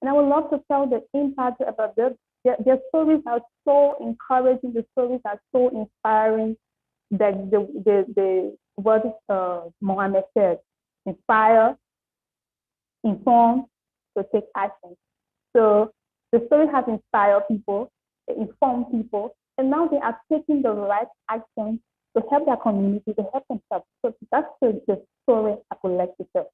And I would love to tell the impact about their stories are so encouraging. The stories are so inspiring. That the what Mohammed said, inspire, inform, to take action. So the story has inspired people, informed people, and now they are taking the right action to help their community, to help themselves. So that's the story I would like to tell.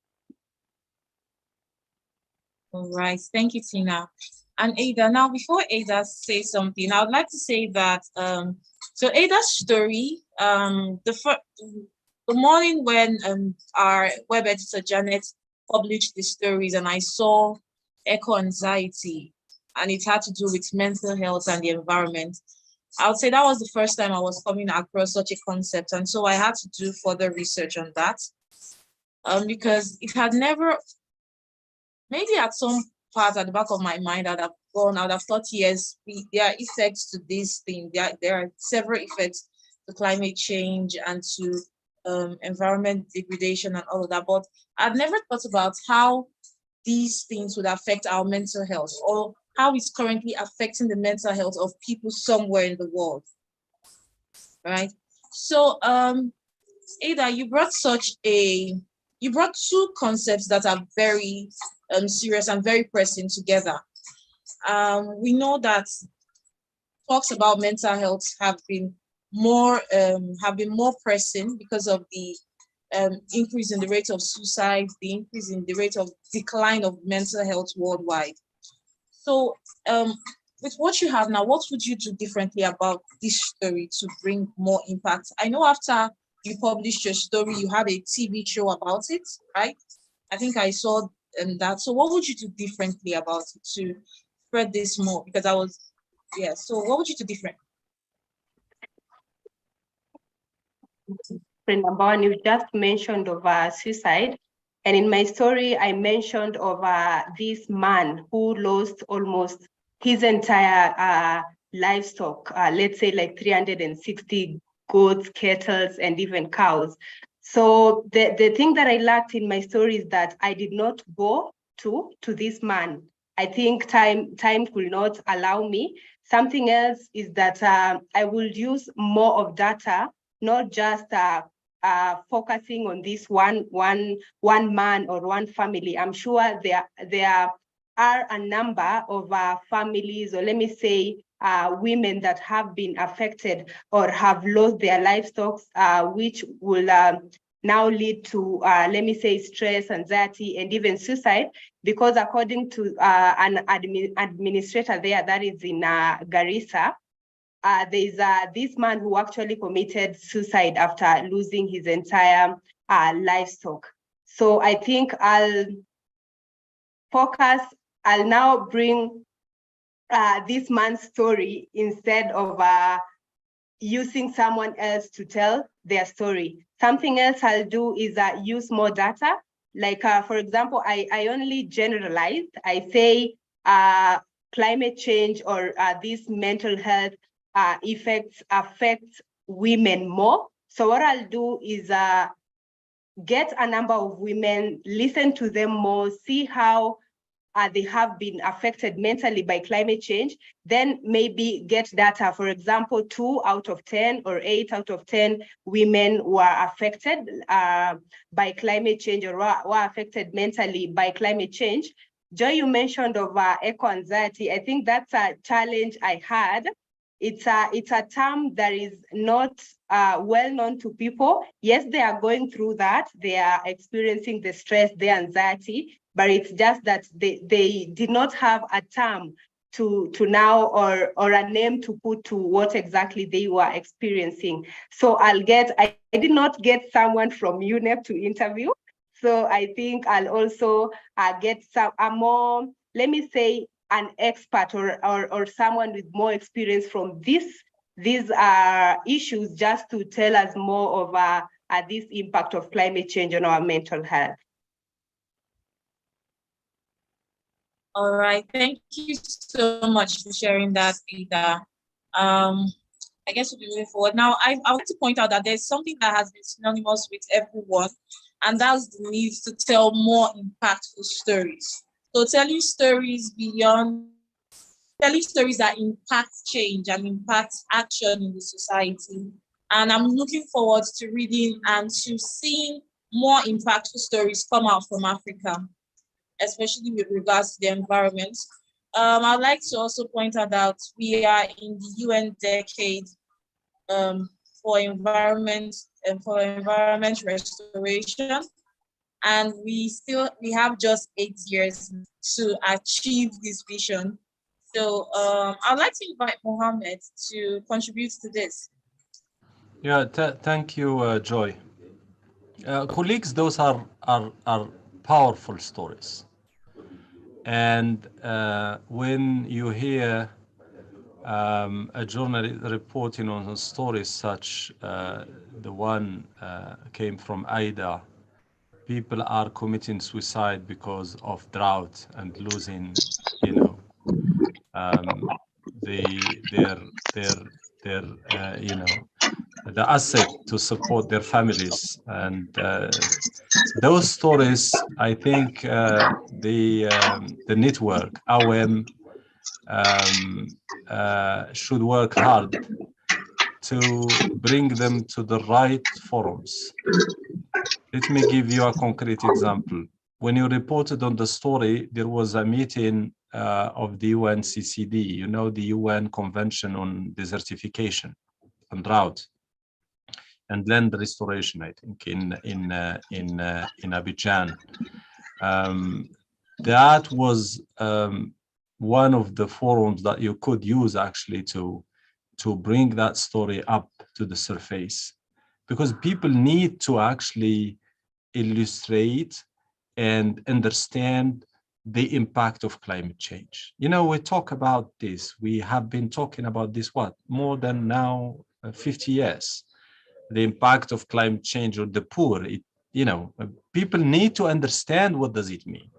All right, thank you, Tina. And Ada, now before Ada says something, I would like to say that so Ada's story, the morning when our web editor Janet published the stories, and I saw eco-anxiety, and it had to do with mental health and the environment, I would say that was the first time I was coming across such a concept, and so I had to do further research on that, because it had never, maybe at some part at the back of my mind, I would have thought, yes, there are effects to this thing. There are several effects to climate change and to environment degradation and all of that. But I've never thought about how these things would affect our mental health, or how it's currently affecting the mental health of people somewhere in the world. Right? So Ada, you brought two concepts that are very serious and very pressing together. We know that talks about mental health have been more pressing because of the increase in the rate of suicide, the increase in the rate of decline of mental health worldwide. So with what you have now, what would you do differently about this story to bring more impact? I know after you published your story, you had a TV show about it, right? I think I saw that. So what would you do differently about it to spread this more? Because so what would you do different? Number one, you just mentioned of suicide. And in my story, I mentioned of this man who lost almost his entire livestock, let's say like 360 goats, cattle, and even cows. So the thing that I lacked in my story is that I did not go to this man. I think time could not allow me. Something else is that I will use more of data, not just focusing on this one man or one family. I'm sure there are a number of families, or let me say women that have been affected or have lost their livestock, which will now lead to, let me say, stress, anxiety, and even suicide, because according to an administrator there that is in Garissa, there's this man who actually committed suicide after losing his entire livestock. So I think I'll now bring this man's story instead of using someone else to tell their story. Something else I'll do is use more data. Like, for example, I only generalized. I say climate change or this mental health effects affect women more. So what I'll do is get a number of women, listen to them more, see how they have been affected mentally by climate change, then maybe get data. For example, 2 out of 10 or 8 out of 10 women were affected by climate change or were affected mentally by climate change. Joy, you mentioned of eco-anxiety. I think that's a challenge I had. It's a term that is not well known to people. Yes, they are going through that. They are experiencing the stress, the anxiety, but it's just that they did not have a term to now or a name to put to what exactly they were experiencing. So I did not get someone from UNEP to interview. So I think I'll also get a more, let me say, an expert or someone with more experience from these issues, just to tell us more of this impact of climate change on our mental health. All right, thank you so much for sharing that, Ada. I guess we'll be moving forward. Now, I want to point out that there's something that has been synonymous with everyone, and that's the need to tell more impactful stories. So telling stories that impact change and impact action in the society. And I'm looking forward to reading and to seeing more impactful stories come out from Africa, especially with regards to the environment. I'd like to also point out that we are in the UN decade for environment restoration, and we have just 8 years to achieve this vision. So I'd like to invite Mohammed to contribute to this. Yeah, thank you, Joy. Colleagues, those are powerful stories. And when you hear a journalist reporting on a story such the one came from Ida, people are committing suicide because of drought and losing, their the asset to support their families. And those stories, I think the network, OM, should work hard to bring them to the right forums. Let me give you a concrete example. When you reported on the story, there was a meeting of the UNCCD, the UN Convention on Desertification and Drought and Land Restoration, I think, in Abidjan. That was one of the forums that you could use actually to bring that story up to the surface, because people need to actually illustrate and understand the impact of climate change. We talk about this. We have been talking about this, more than now 50 years. The impact of climate change on the poor. People need to understand what does it mean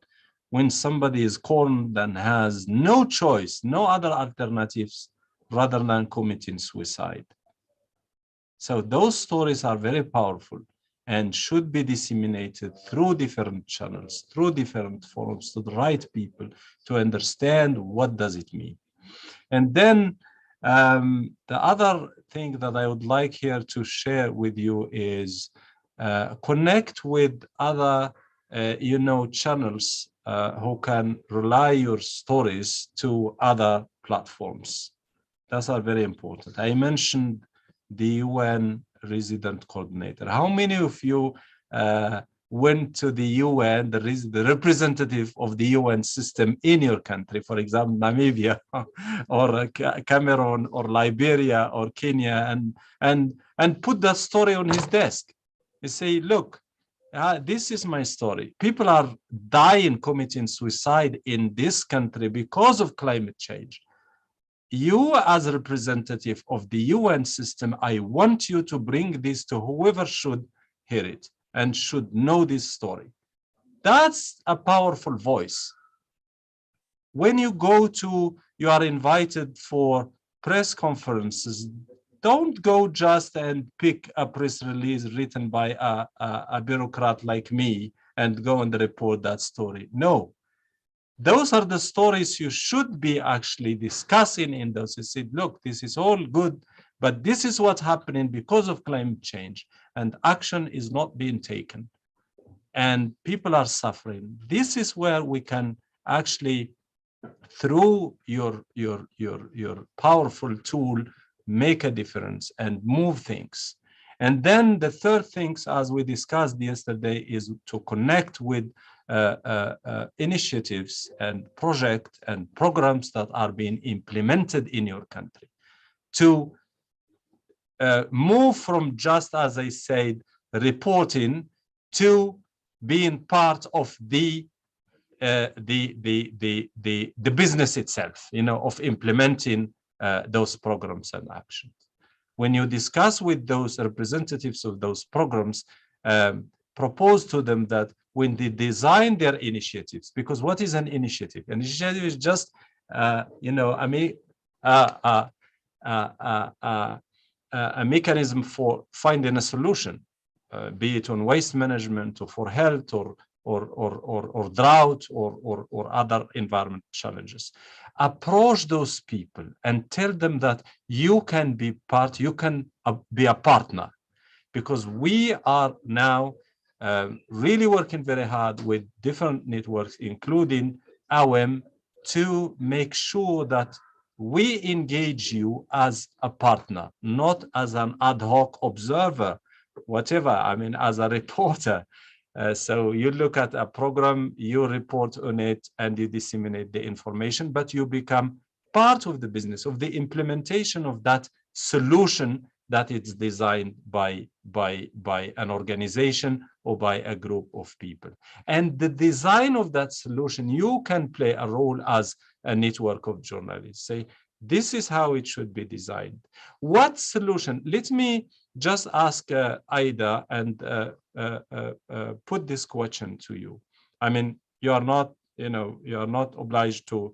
when somebody is cornered and has no choice, no other alternatives rather than committing suicide. So those stories are very powerful and should be disseminated through different channels, through different forums to the right people to understand what does it mean. And then the other thing that I would like here to share with you is connect with other, channels who can rely your stories to other platforms. Those are very important. I mentioned the UN resident coordinator. How many of you went to the UN, the representative of the UN system in your country, for example, Namibia or Cameroon or Liberia or Kenya, and put that story on his desk? You say, look, this is my story. People are dying, committing suicide in this country because of climate change. You, as a representative of the UN system, I want you to bring this to whoever should hear it and should know this story. That's a powerful voice. When you are invited for press conferences, don't go just and pick a press release written by a bureaucrat like me and go and report that story. No. Those are the stories you should be actually discussing in those. You said, look, this is all good, but this is what's happening because of climate change, and action is not being taken, and people are suffering. This is where we can actually, through your powerful tool, make a difference and move things. And then the third things, as we discussed yesterday, is to connect with initiatives and projects and programs that are being implemented in your country to move from just, as I said, reporting to being part of the business itself, of implementing those programs and actions. When you discuss with those representatives of those programs, propose to them that when they design their initiatives, because what is an initiative? An initiative is just, a mechanism for finding a solution. be it on waste management or for health or drought or other environment challenges. Approach those people and tell them that you can be be a partner, because we are now really working very hard with different networks, including AWEM, to make sure that we engage you as a partner, not as an ad hoc observer, whatever, I mean, as a reporter. So you look at a program, you report on it, and you disseminate the information, but you become part of the business, of the implementation of that solution that it's designed by an organization or by a group of people. And the design of that solution, you can play a role as a network of journalists. Say, this is how it should be designed. What solution? Let me just ask Aida and put this question to you. I mean, you are not obliged to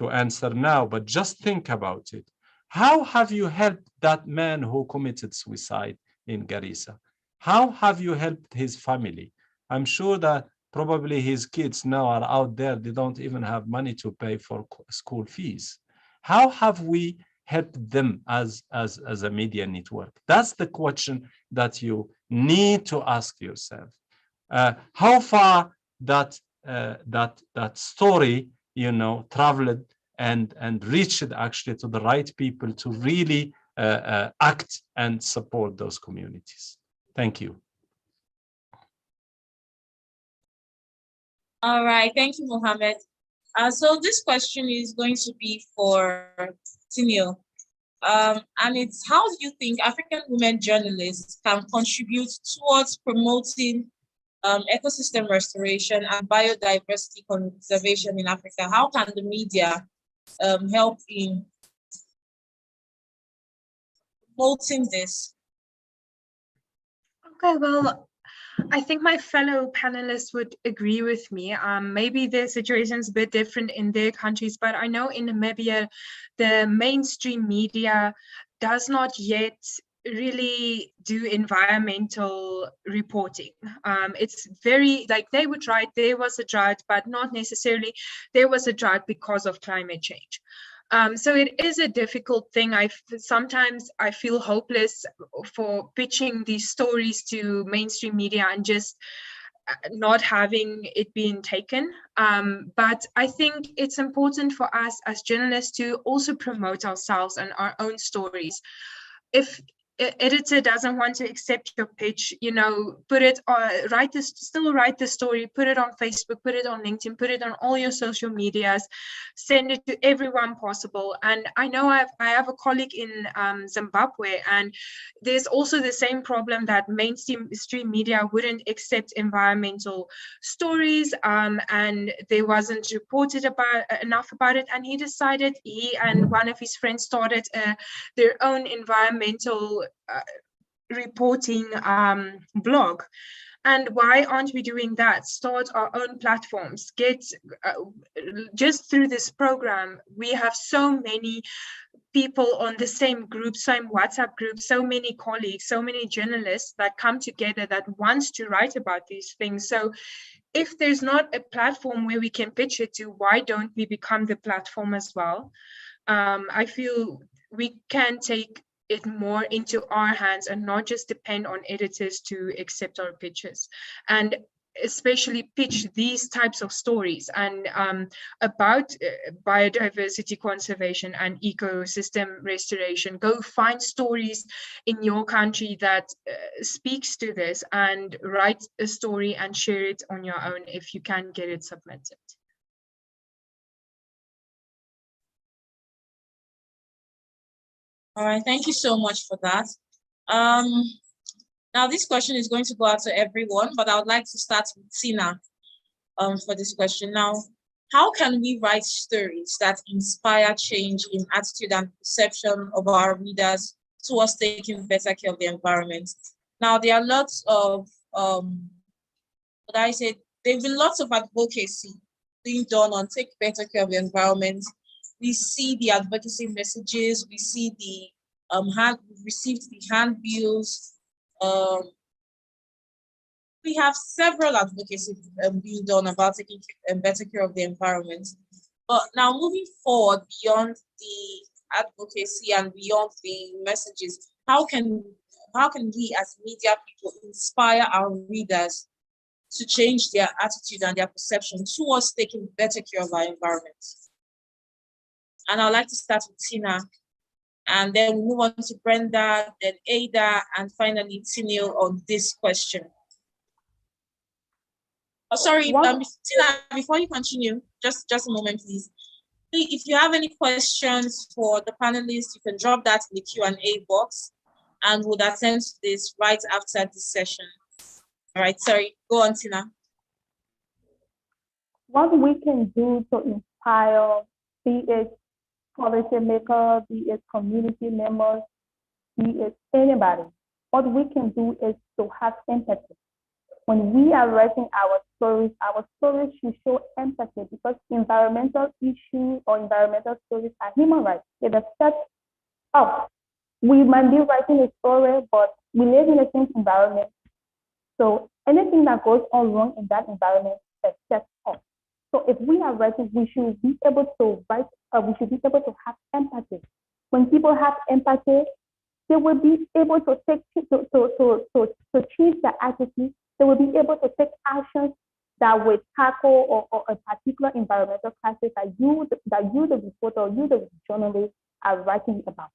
answer now, but just think about it. How have you helped that man who committed suicide in Garissa? How have you helped his family? I'm sure that probably his kids now are out there, they don't even have money to pay for school fees. How have we helped them as a media network? That's the question that you need to ask yourself. How far that story, traveled and reached actually to the right people to really act and support those communities. Thank you. All right, thank you, Mohammed. So this question is going to be for Tinio. And it's, how do you think African women journalists can contribute towards promoting ecosystem restoration and biodiversity conservation in Africa? How can the media help in promoting this? Okay, well, I think my fellow panelists would agree with me. Maybe the situation is a bit different in their countries, but I know in Namibia, the mainstream media does not yet really do environmental reporting. It's very, like, they would write, there was a drought, but not necessarily there was a drought because of climate change. So it is a difficult thing. Sometimes I feel hopeless for pitching these stories to mainstream media and just not having it being taken. But I think it's important for us as journalists to also promote ourselves and our own stories. If editor doesn't want to accept your pitch, put it still write the story, put it on Facebook, put it on LinkedIn, put it on all your social medias, send it to everyone possible. And I know I have a colleague in Zimbabwe, and there's also the same problem that mainstream media wouldn't accept environmental stories, and there wasn't reported enough about it. And he decided, he and one of his friends started their own environmental reporting blog. And why aren't we doing that? Start our own platforms. Just through this program, we have so many people on the same group, same WhatsApp group, so many colleagues, so many journalists that come together that wants to write about these things. So if there's not a platform where we can pitch it to, why don't we become the platform as well? I feel we can take it more into our hands and not just depend on editors to accept our pitches, and especially pitch these types of stories and about biodiversity conservation and ecosystem restoration. Go find stories in your country that speaks to this, and write a story and share it on your own if you can get it submitted. All right, thank you so much for that. Now this question is going to go out to everyone, but I would like to start with Tina for this question. Now, how can we write stories that inspire change in attitude and perception of our readers towards taking better care of the environment? Now, there are lots of, there have been lots of advocacy being done on take better care of the environment. We see the advocacy messages, we see the we've received the handbills, We have several advocacy being done about taking better care of the environment. But now moving forward beyond the advocacy and beyond the messages, how can we as media people inspire our readers to change their attitude and their perception towards taking better care of our environment? And I'd like to start with Tina, and then we move on to Brenda, then Ada, and finally Tinil on this question. Oh, sorry, Tina, before you continue, just a moment, please. If you have any questions for the panelists, you can drop that in the Q&A box, and we'll attend to this right after this session. All right, sorry, go on, Tina. What we can do to inspire, be it policymakers, be it community members, be it anybody, what we can do is to have empathy. When we are writing our stories should show empathy, because environmental issues or environmental stories are human rights. It affects us. We might be writing a story, but we live in the same environment. So anything that goes on wrong in that environment affects us. So if we are writing, we should be able to write, we should be able to have empathy. When people have empathy, they will be able to change their attitude. They will be able to take actions that will tackle or a particular environmental crisis that you, the reporter, or you, the journalist, are writing about.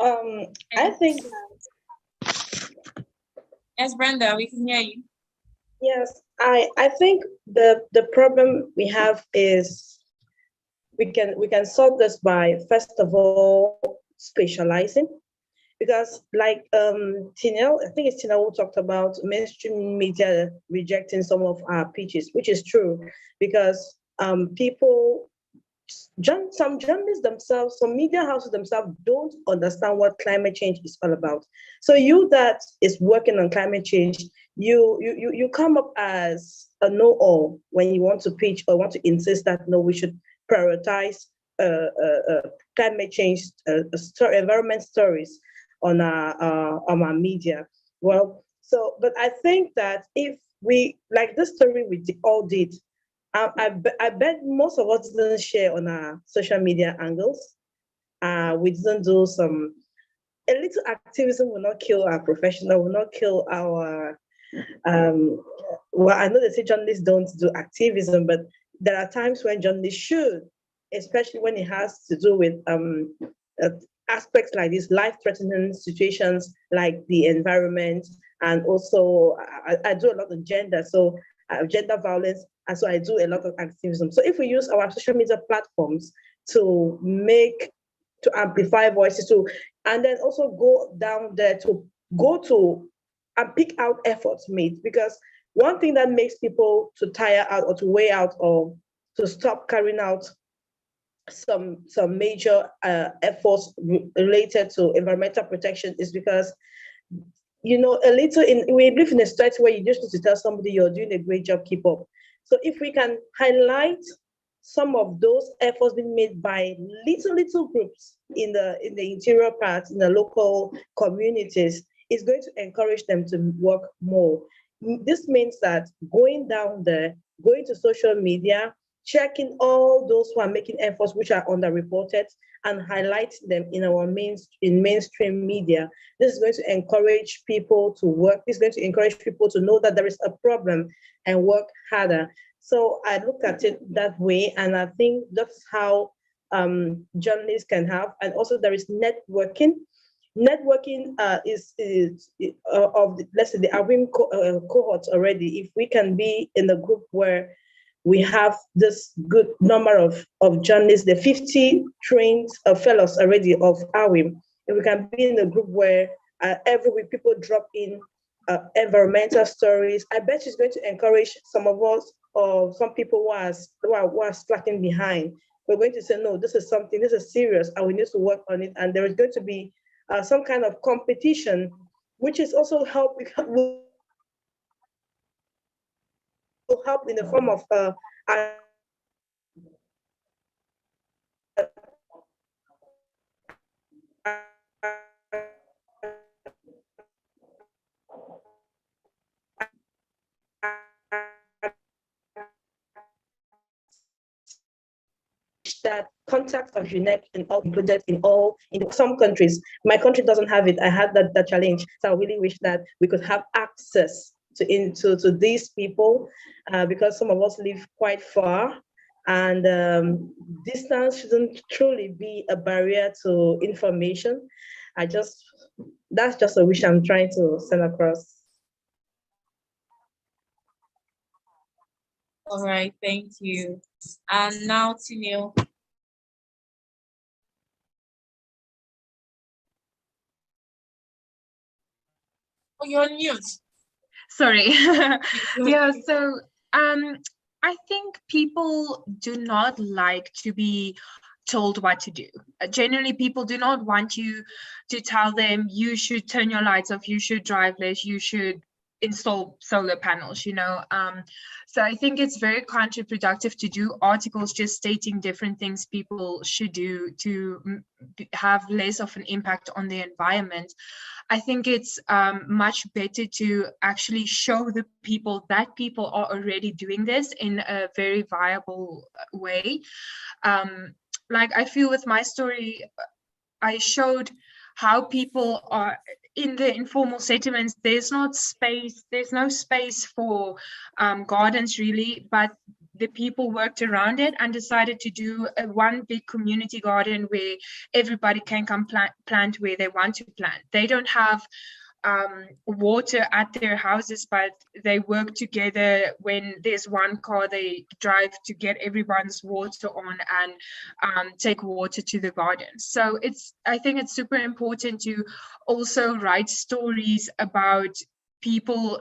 I think. Yes, Brenda, we can hear you. Yes, I think the problem we have is we can solve this by, first of all, specializing. Because like Tinel, I think it's Tinel who talked about mainstream media rejecting some of our pitches, which is true, because some journalists themselves, some media houses themselves don't understand what climate change is all about. So you that is working on climate change, you come up as a know-all when you want to pitch or want to insist that no, we should prioritize climate change environment stories on our media. Well, so, but I think that if we, like this story we all did, I bet most of us didn't share on our social media angles. We didn't do a little activism will not kill our professional, will not kill our, well, I know they say journalists don't do activism, but there are times when journalists should, especially when it has to do with aspects like this, life-threatening situations like the environment, and also I do a lot of gender, so gender violence, and so I do a lot of activism. So if we use our social media platforms to amplify voices, and then also go down there to go to and pick out efforts made, because one thing that makes people to tire out or to weigh out or to stop carrying out some major efforts related to environmental protection is because, we live in a society where you just need to tell somebody you're doing a great job, keep up. So if we can highlight some of those efforts being made by little groups in the interior parts, in the local communities, it's going to encourage them to work more. This means that going down there, going to social media, checking all those who are making efforts which are underreported and highlighting them in our mainstream media. This is going to encourage people to work. This is going to encourage people to know that there is a problem and work harder. So I look at it that way, and I think that's how journalists can have. And also there is networking. Networking is of let's say the AWIM cohort already. If we can be in a group where we have this good number of journalists, the 50 trained fellows already of AWIM, and we can be in a group where every week people drop in environmental stories. I bet it's going to encourage some of us or some people who are slacking behind. We're going to say, no, this is serious, and we need to work on it. And there is going to be some kind of competition, which is also will help in the form of contact of UNEP and all included in some countries. My country doesn't have it. I had that challenge. So I really wish that we could have access to these people because some of us live quite far, and distance shouldn't truly be a barrier to information. That's just a wish I'm trying to send across. All right, thank you. And now, Tinio. Oh, you're on mute. Sorry. Yeah, so I think people do not like to be told what to do. Generally, people do not want you to tell them you should turn your lights off, you should drive less, you should install solar panels, you know. So I think it's very counterproductive to do articles just stating different things people should do to have less of an impact on the environment. I think it's much better to actually show the people that people are already doing this in a very viable way. Like I feel with my story, I showed how people are in the informal settlements. There's no space for gardens really, but the people worked around it and decided to do one big community garden where everybody can come plant where they want to plant. They don't have water at their houses, but they work together. When there's one car, they drive to get everyone's water on and take water to the garden. So I think it's super important to also write stories about people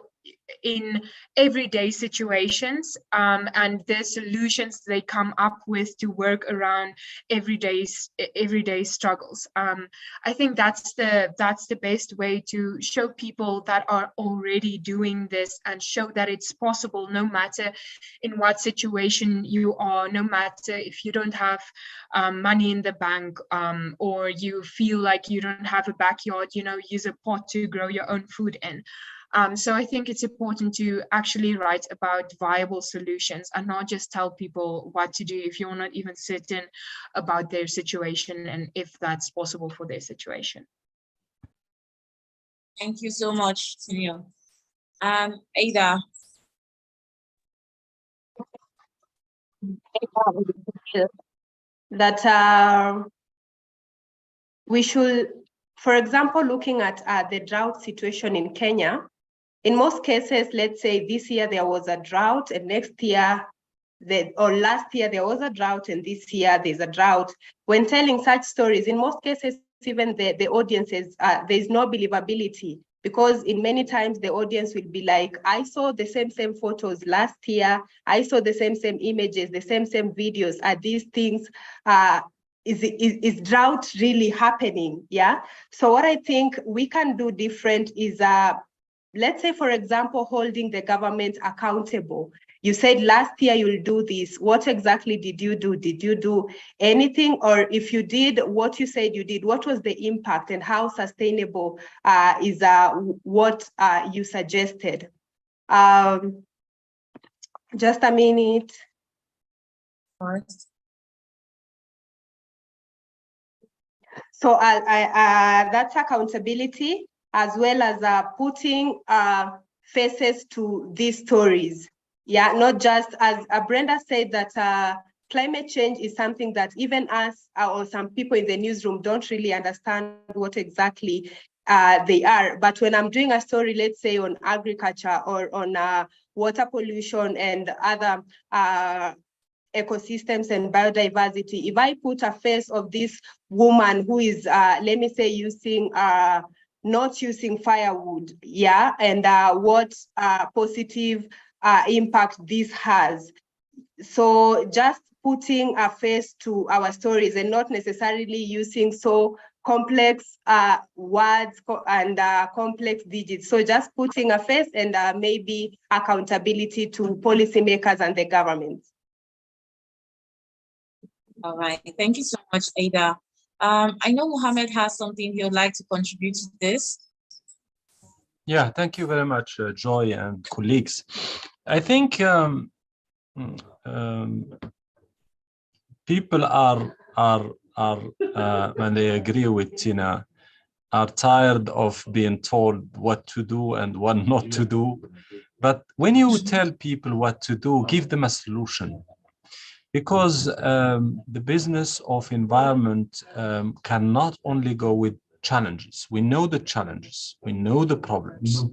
in everyday situations and the solutions they come up with to work around everyday struggles. I think that's the best way to show people that are already doing this and show that it's possible, no matter in what situation you are, no matter if you don't have money in the bank or you feel like you don't have a backyard, you know, use a pot to grow your own food in. So I think it's important to actually write about viable solutions and not just tell people what to do if you're not even certain about their situation and if that's possible for their situation. Thank you so much, Tinio. Ada. That we should, for example, looking at the drought situation in Kenya, in most cases, let's say this year there was a drought and next year or last year there was a drought and this year there's a drought. When telling such stories, in most cases, even the audiences, there's no believability, because in many times the audience will be like, I saw the same photos last year, I saw the same images, the same videos. Are these things, is drought really happening? Yeah. So what I think we can do different is, let's say, for example, holding the government accountable. You said last year you'll do this. What exactly did you do? Did you do anything? Or if you did what you said you did, what was the impact and how sustainable is what you suggested? Just a minute. So that's accountability, as well as putting faces to these stories. Yeah, not just, as Brenda said, that climate change is something that even us or some people in the newsroom don't really understand what exactly they are. But when I'm doing a story, let's say on agriculture or on water pollution and other ecosystems and biodiversity, if I put a face of this woman who is, let me say, not using firewood, yeah, and what positive impact this has. So just putting a face to our stories and not necessarily using so complex words and complex digits. So just putting a face and maybe accountability to policymakers and the government. All right, thank you so much, Ada. I know Mohammed has something he would like to contribute to this. Yeah, thank you very much, Joy and colleagues. I think people are and they agree with Tina, are tired of being told what to do and what not to do. But when you tell people what to do, give them a solution. Because the business of environment cannot only go with challenges. We know the challenges, we know the problems,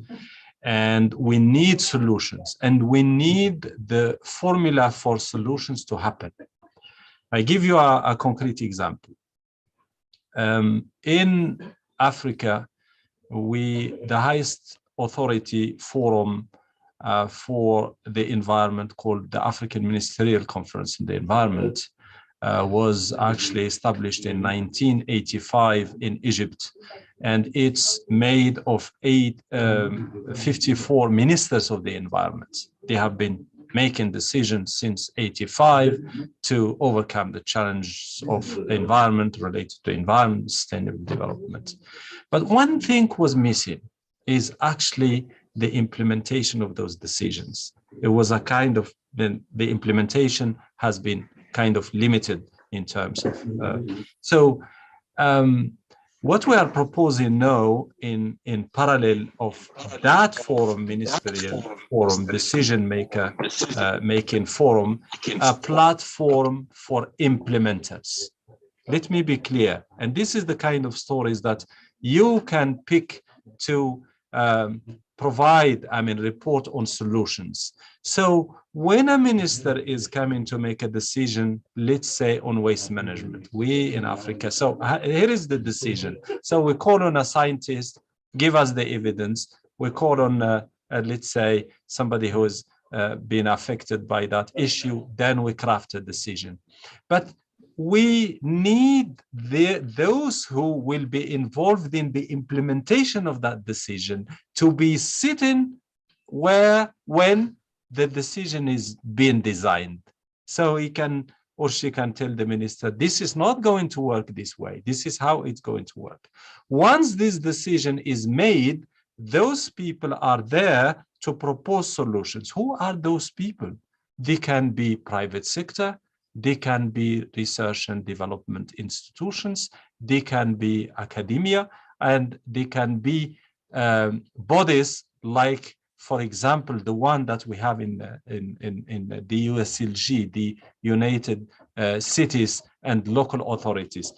and we need solutions, and we need the formula for solutions to happen. I give you a concrete example. In Africa, the highest authority forum for the environment, called the African Ministerial Conference in the Environment, was actually established in 1985 in Egypt. And it's made of 54 ministers of the environment. They have been making decisions since 85 to overcome the challenges of the environment related to environment, sustainable development. But one thing was missing is actually the implementation of those decisions. It was a kind of, the implementation has been kind of limited in terms of, what we are proposing now in parallel of that forum, ministerial forum, decision maker making forum, a platform for implementers. Let me be clear, and this is the kind of stories that you can pick to provide, report on solutions. So when a minister is coming to make a decision, let's say on waste management, we in Africa, so here is the decision. So we call on a scientist, give us the evidence. We call on, let's say, somebody who has been affected by that issue, then we craft a decision. But we need those who will be involved in the implementation of that decision to be sitting when the decision is being designed. So he can or she can tell the minister, this is not going to work this way. This is how it's going to work. Once this decision is made, those people are there to propose solutions. Who are those people? They can be private sector, they can be research and development institutions, they can be academia, and they can be bodies like, for example, the one that we have in the USLG, the United Cities and Local Authorities.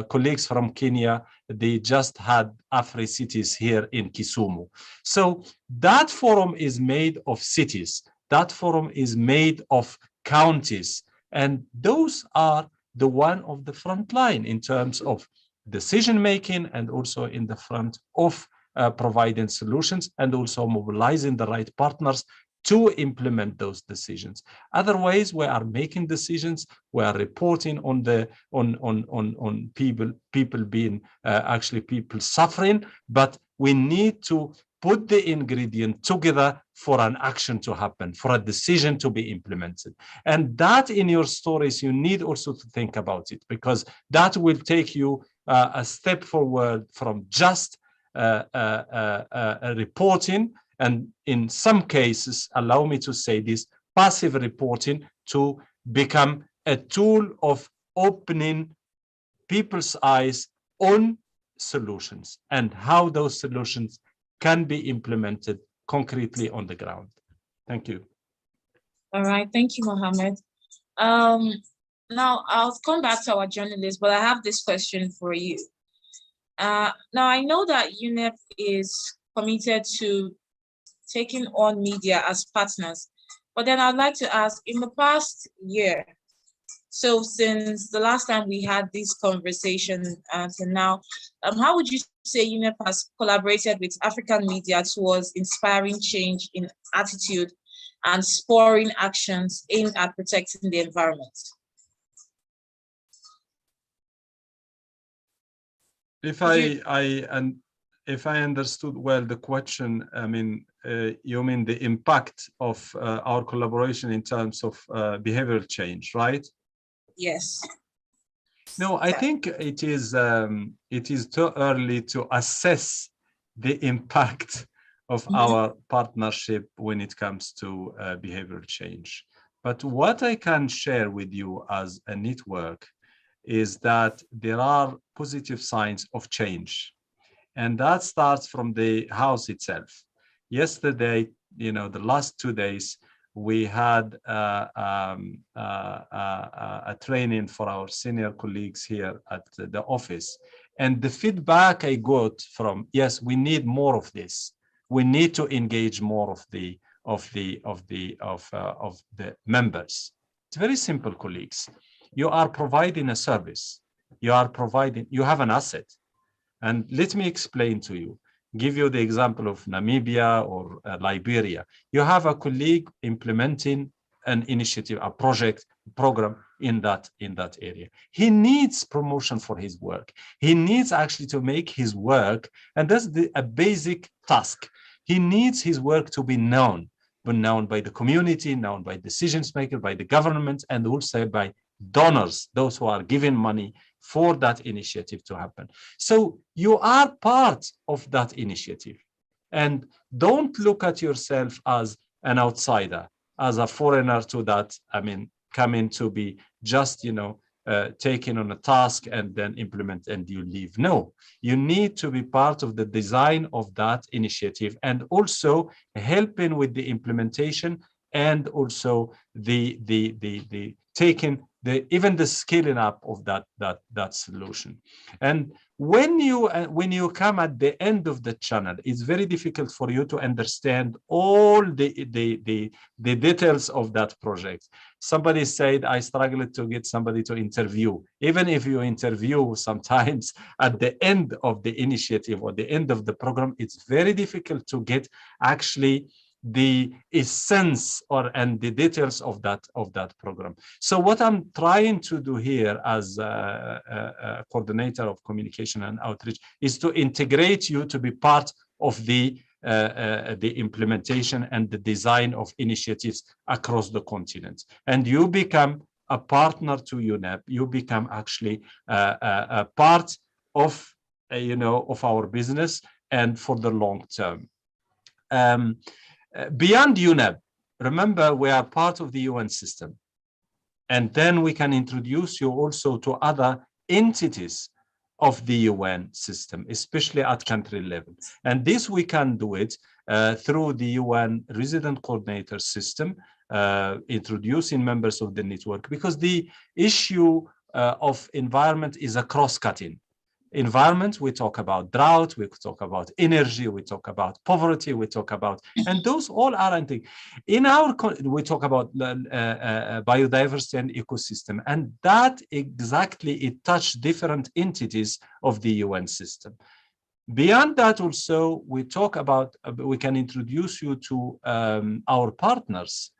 Colleagues from Kenya, they just had Afri-Cities here in Kisumu. So that forum is made of cities. That forum is made of counties. And those are the one of the front line in terms of decision-making and also in the front of providing solutions and also mobilizing the right partners to implement those decisions. Otherwise, we are making decisions, we are reporting on the on people being actually people suffering, but we need to put the ingredient together for an action to happen, for a decision to be implemented. And that in your stories, you need also to think about it, because that will take you a step forward from just reporting, and in some cases, allow me to say this, passive reporting, to become a tool of opening people's eyes on solutions and how those solutions can be implemented concretely on the ground. Thank you. All right, thank you, Mohammed. Now I'll come back to our journalists, but I have this question for you. Now I know that UNEP is committed to taking on media as partners, but then I'd like to ask, in the past year, so since the last time we had this conversation to now, how would you say UNEP has collaborated with African media towards inspiring change in attitude and spurring actions aimed at protecting the environment? If I understood well the question, you mean the impact of our collaboration in terms of behavioral change, right? Yes. No, I think it is too early to assess the impact of our partnership when it comes to behavioral change. But what I can share with you as a network is that there are positive signs of change. And that starts from the house itself. Yesterday, the last 2 days, we had a training for our senior colleagues here at the office. And the feedback I got from, yes, we need more of this. We need to engage more of the members. It's very simple, colleagues. You are providing a service. You have an asset. And let me explain to you, give you the example of Namibia or Liberia. You have a colleague implementing an initiative, a program in that area. He needs promotion for his work. He needs actually to make his work, and that's a basic task. He needs his work to be known by the community, known by decisions makers, by the government, and also by donors, those who are giving money for that initiative to happen. So you are part of that initiative. And don't look at yourself as an outsider, as a foreigner to that, coming to be just, taken on a task and then implement and you leave. No, you need to be part of the design of that initiative and also helping with the implementation and also the taking even the scaling up of that solution. And when you come at the end of the channel, it's very difficult for you to understand all the details of that project. Somebody said, I struggled to get somebody to interview. Even if you interview sometimes at the end of the initiative or the end of the program, it's very difficult to get actually the essence and the details of that program. So what I'm trying to do here as a coordinator of communication and outreach is to integrate you to be part of the implementation and the design of initiatives across the continent. And you become a partner to UNEP. You become actually a part of of our business and for the long term. Beyond UNEP, remember we are part of the UN system. And then we can introduce you also to other entities of the UN system, especially at country level. And this we can do it through the UN resident coordinator system, introducing members of the network, because the issue of environment is a cross-cutting. Environment, we talk about drought, we talk about energy, we talk about poverty, we talk about, and those all are in our, we talk about biodiversity and ecosystem, and that exactly it touched different entities of the UN system. Beyond that also, we talk about, we can introduce you to our partners,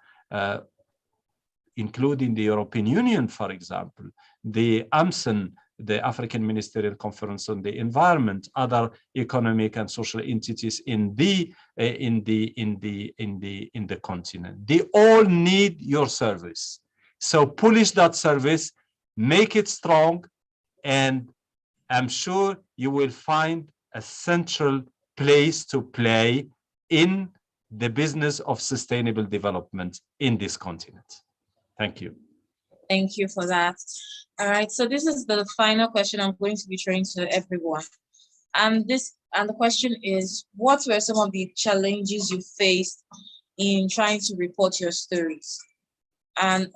including the European Union, for example, the AMSEN, the African Ministerial Conference on the Environment, other economic and social entities in the continent. They all need your service. So polish that service, make it strong, and I'm sure you will find a central place to play in the business of sustainable development in this continent. Thank you. Thank you for that. All right, so this is the final question I'm going to be throwing to everyone. And the question is, what were some of the challenges you faced in trying to report your stories? And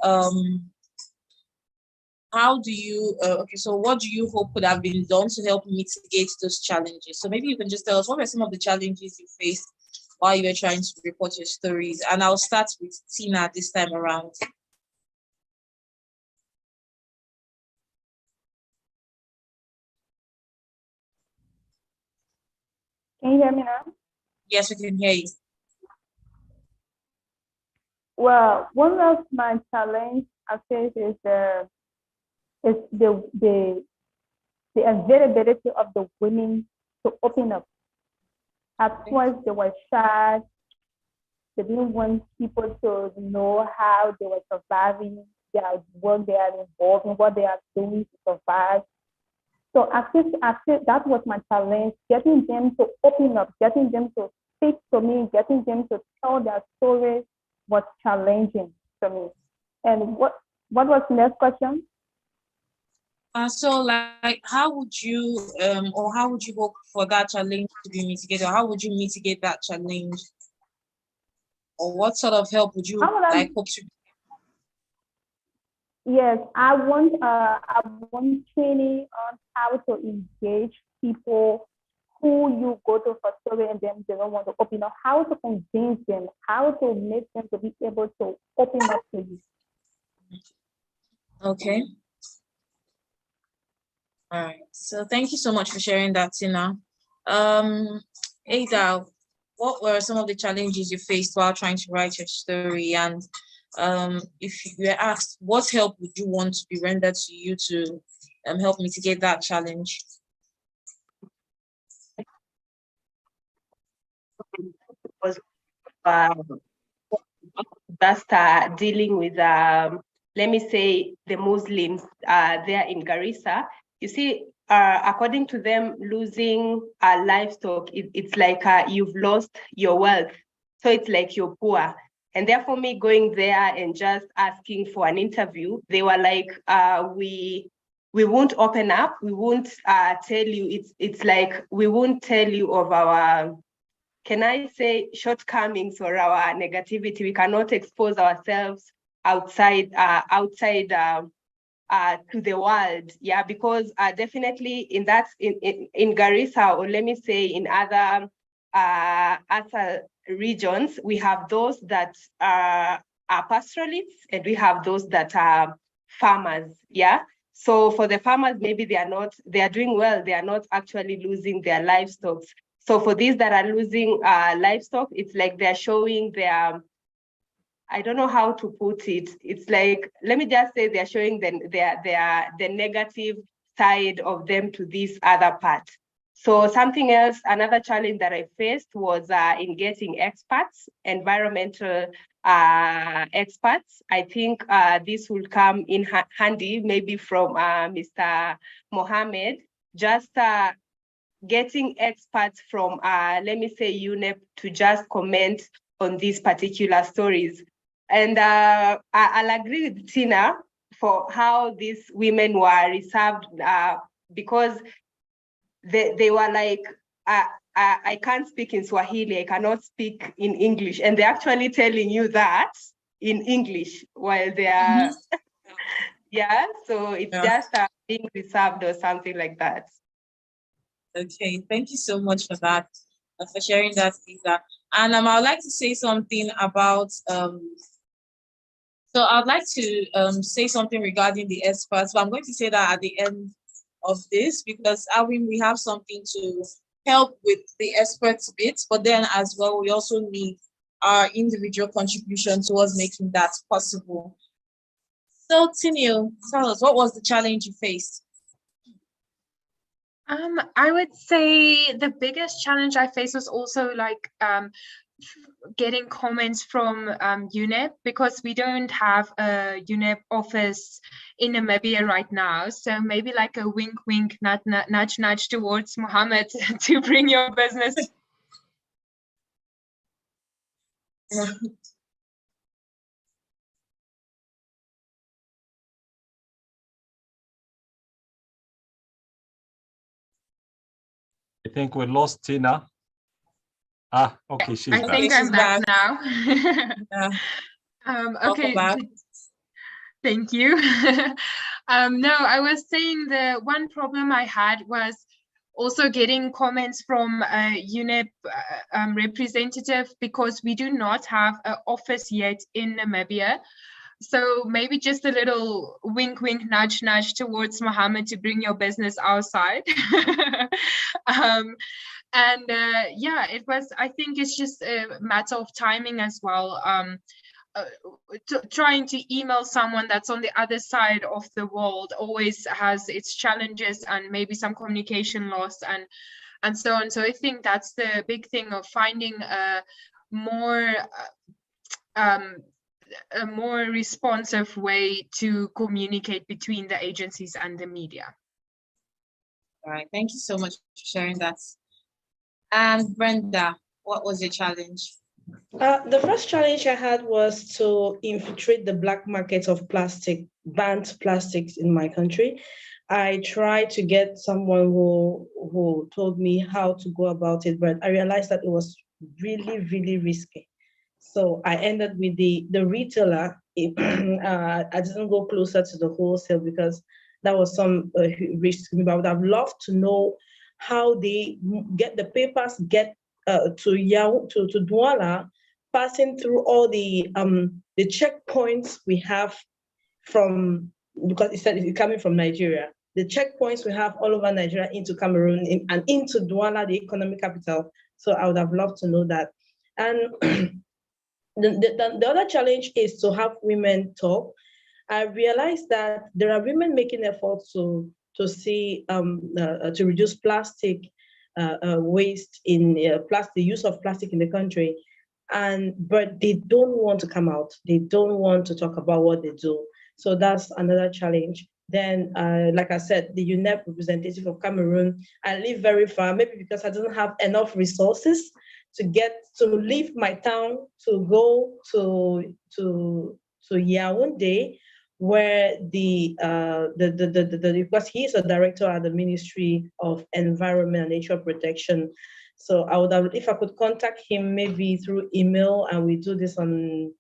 how do you, so what do you hope could have been done to help mitigate those challenges? So maybe you can just tell us, what were some of the challenges you faced while you were trying to report your stories? And I'll start with Tina this time around. Can you hear me now? Yes, we can hear you. Well, one of my challenges I face is the availability of the women to open up. At first, they were shy. They didn't want people to know how they were surviving, their work they are involved in, what they are doing to survive. So I think that was my challenge, getting them to open up, getting them to speak to me, getting them to tell their stories was challenging to me. And what was the next question? So like, how would you or how would you hope for that challenge to be mitigated? Or how would you mitigate that challenge? Or what sort of help would you like hope to? Yes, I want training on how to engage people who you go to for story and then they don't want to open up, how to convince them, how to make them to be able to open up to you. Okay. All right. So thank you so much for sharing that, Tina. Ada, what were some of the challenges you faced while trying to write your story? And if you were asked, what help would you want to be rendered to you to help mitigate that challenge? Was just dealing with, let me say, the Muslims there in Garissa. You see, according to them, losing livestock, it's like you've lost your wealth. So it's like you're poor. And therefore, me going there and just asking for an interview, they were like, we won't open up. We won't tell you. It's like we won't tell you of our, can I say, shortcomings or our negativity. We cannot expose ourselves outside to the world, yeah, because definitely in Garissa, or let me say in other regions, we have those that are pastoralists and we have those that are farmers, yeah. So for the farmers, maybe they are doing well, they are not actually losing their livestock. So for these that are losing livestock, it's like they're showing their, I don't know how to put it. It's like, let me just say they're showing the negative side of them to this other part. So something else, another challenge that I faced was in getting experts, environmental experts. I think this will come in handy, maybe from Mr. Mohammed, just getting experts from, let me say, UNEP to just comment on these particular stories. And I'll agree with Tina for how these women were reserved because they were like, I can't speak in Swahili, I cannot speak in English. And they're actually telling you that in English while they are, yeah, so it's just being reserved or something like that. Okay, thank you so much for that, for sharing that, Lisa. And I would like to say something about, so I'd like to say something regarding the experts, but I'm going to say that at the end of this, because we have something to help with the experts bit, but then as well, we also need our individual contribution towards making that possible. So Tinio, tell us, what was the challenge you faced? I would say the biggest challenge I faced was also like getting comments from UNEP, because we don't have a UNEP office in Namibia right now. So maybe like a wink, wink, nudge, nudge towards Mohammed to bring your business. I think we lost Tina. Okay, she's back. I think I'm back now. Yeah. Okay. Thank you. No, I was saying the one problem I had was also getting comments from a UNEP representative, because we do not have an office yet in Namibia. So maybe just a little wink, wink, nudge, nudge towards Mohammed to bring your business outside. And yeah, it was, I think it's just a matter of timing as well. Trying to email someone that's on the other side of the world always has its challenges and maybe some communication loss and so on. So I think that's the big thing of finding a more responsive way to communicate between the agencies and the media. All right, thank you so much for sharing that. And Brenda, what was your challenge? The first challenge I had was to infiltrate the black market of plastic, banned plastics in my country. I tried to get someone who told me how to go about it, but I realized that it was really, really risky. So I ended with the retailer. I didn't go closer to the wholesale because that was some risk to me. But I would have loved to know how they get the papers get to Yahoo to Douala, passing through all the checkpoints we have from, because it said it's coming from Nigeria. The checkpoints we have all over Nigeria into Cameroon and into Douala, the economic capital. So I would have loved to know that. And the other challenge is to have women talk. I realized that there are women making efforts to see to reduce plastic waste in plastic, the use of plastic in the country, but they don't want to come out. They don't want to talk about what they do. So that's another challenge. Then, like I said, the UNEP representative of Cameroon, I live very far, maybe because I don't have enough resources to leave my town to go to Yaoundé, where because he's a director at the Ministry of Environment and Nature Protection. So I would have, if I could contact him maybe through email, and we do this on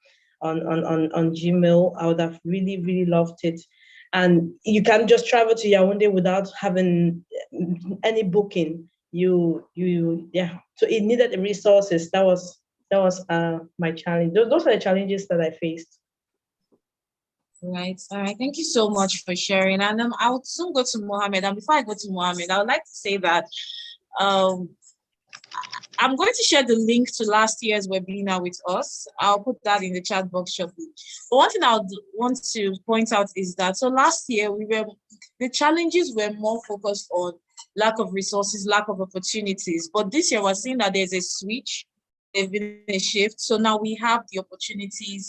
Gmail, I would have really, really loved it. And you can just travel to Yaoundé without having any booking. Yeah. So it needed the resources. That was my challenge. Those are the challenges that I faced. Right. All right. Thank you so much for sharing. And I would soon go to Mohammed. And before I go to Mohammed, I would like to say that I'm going to share the link to last year's webinar with us. I'll put that in the chat box shortly. But one thing I would want to point out is that, so last year the challenges were more focused on lack of resources, lack of opportunities. But this year we're seeing that there's a switch, there's been a shift. So now we have the opportunities,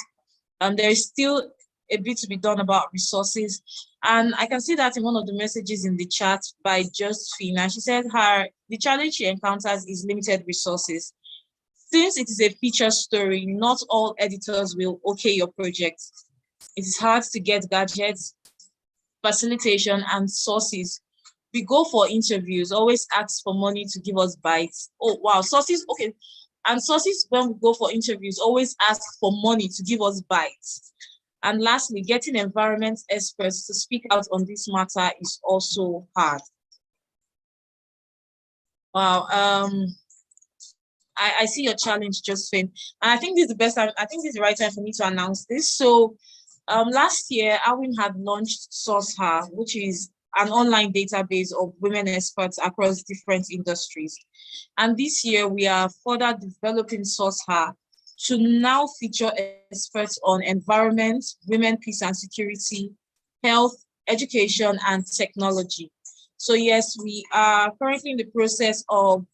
and there is still a bit to be done about resources. And I can see that in one of the messages in the chat by Josephine. And she said the challenge she encounters is limited resources. Since it is a feature story, not all editors will okay your project. It is hard to get gadgets, facilitation, and sources. We go for interviews, always ask for money to give us bites. Oh, wow, sources, okay. And sources, when we go for interviews, always ask for money to give us bites. And lastly, getting environment experts to speak out on this matter is also hard. Wow. I see your challenge, Josephine. And I think this is the best time, I think this is the right time for me to announce this. So last year, Awin had launched SourceHer, which is an online database of women experts across different industries. And this year, we are further developing SourceHer to now feature experts on environment, women, peace and security, health, education, and technology. So yes, we are currently in the process of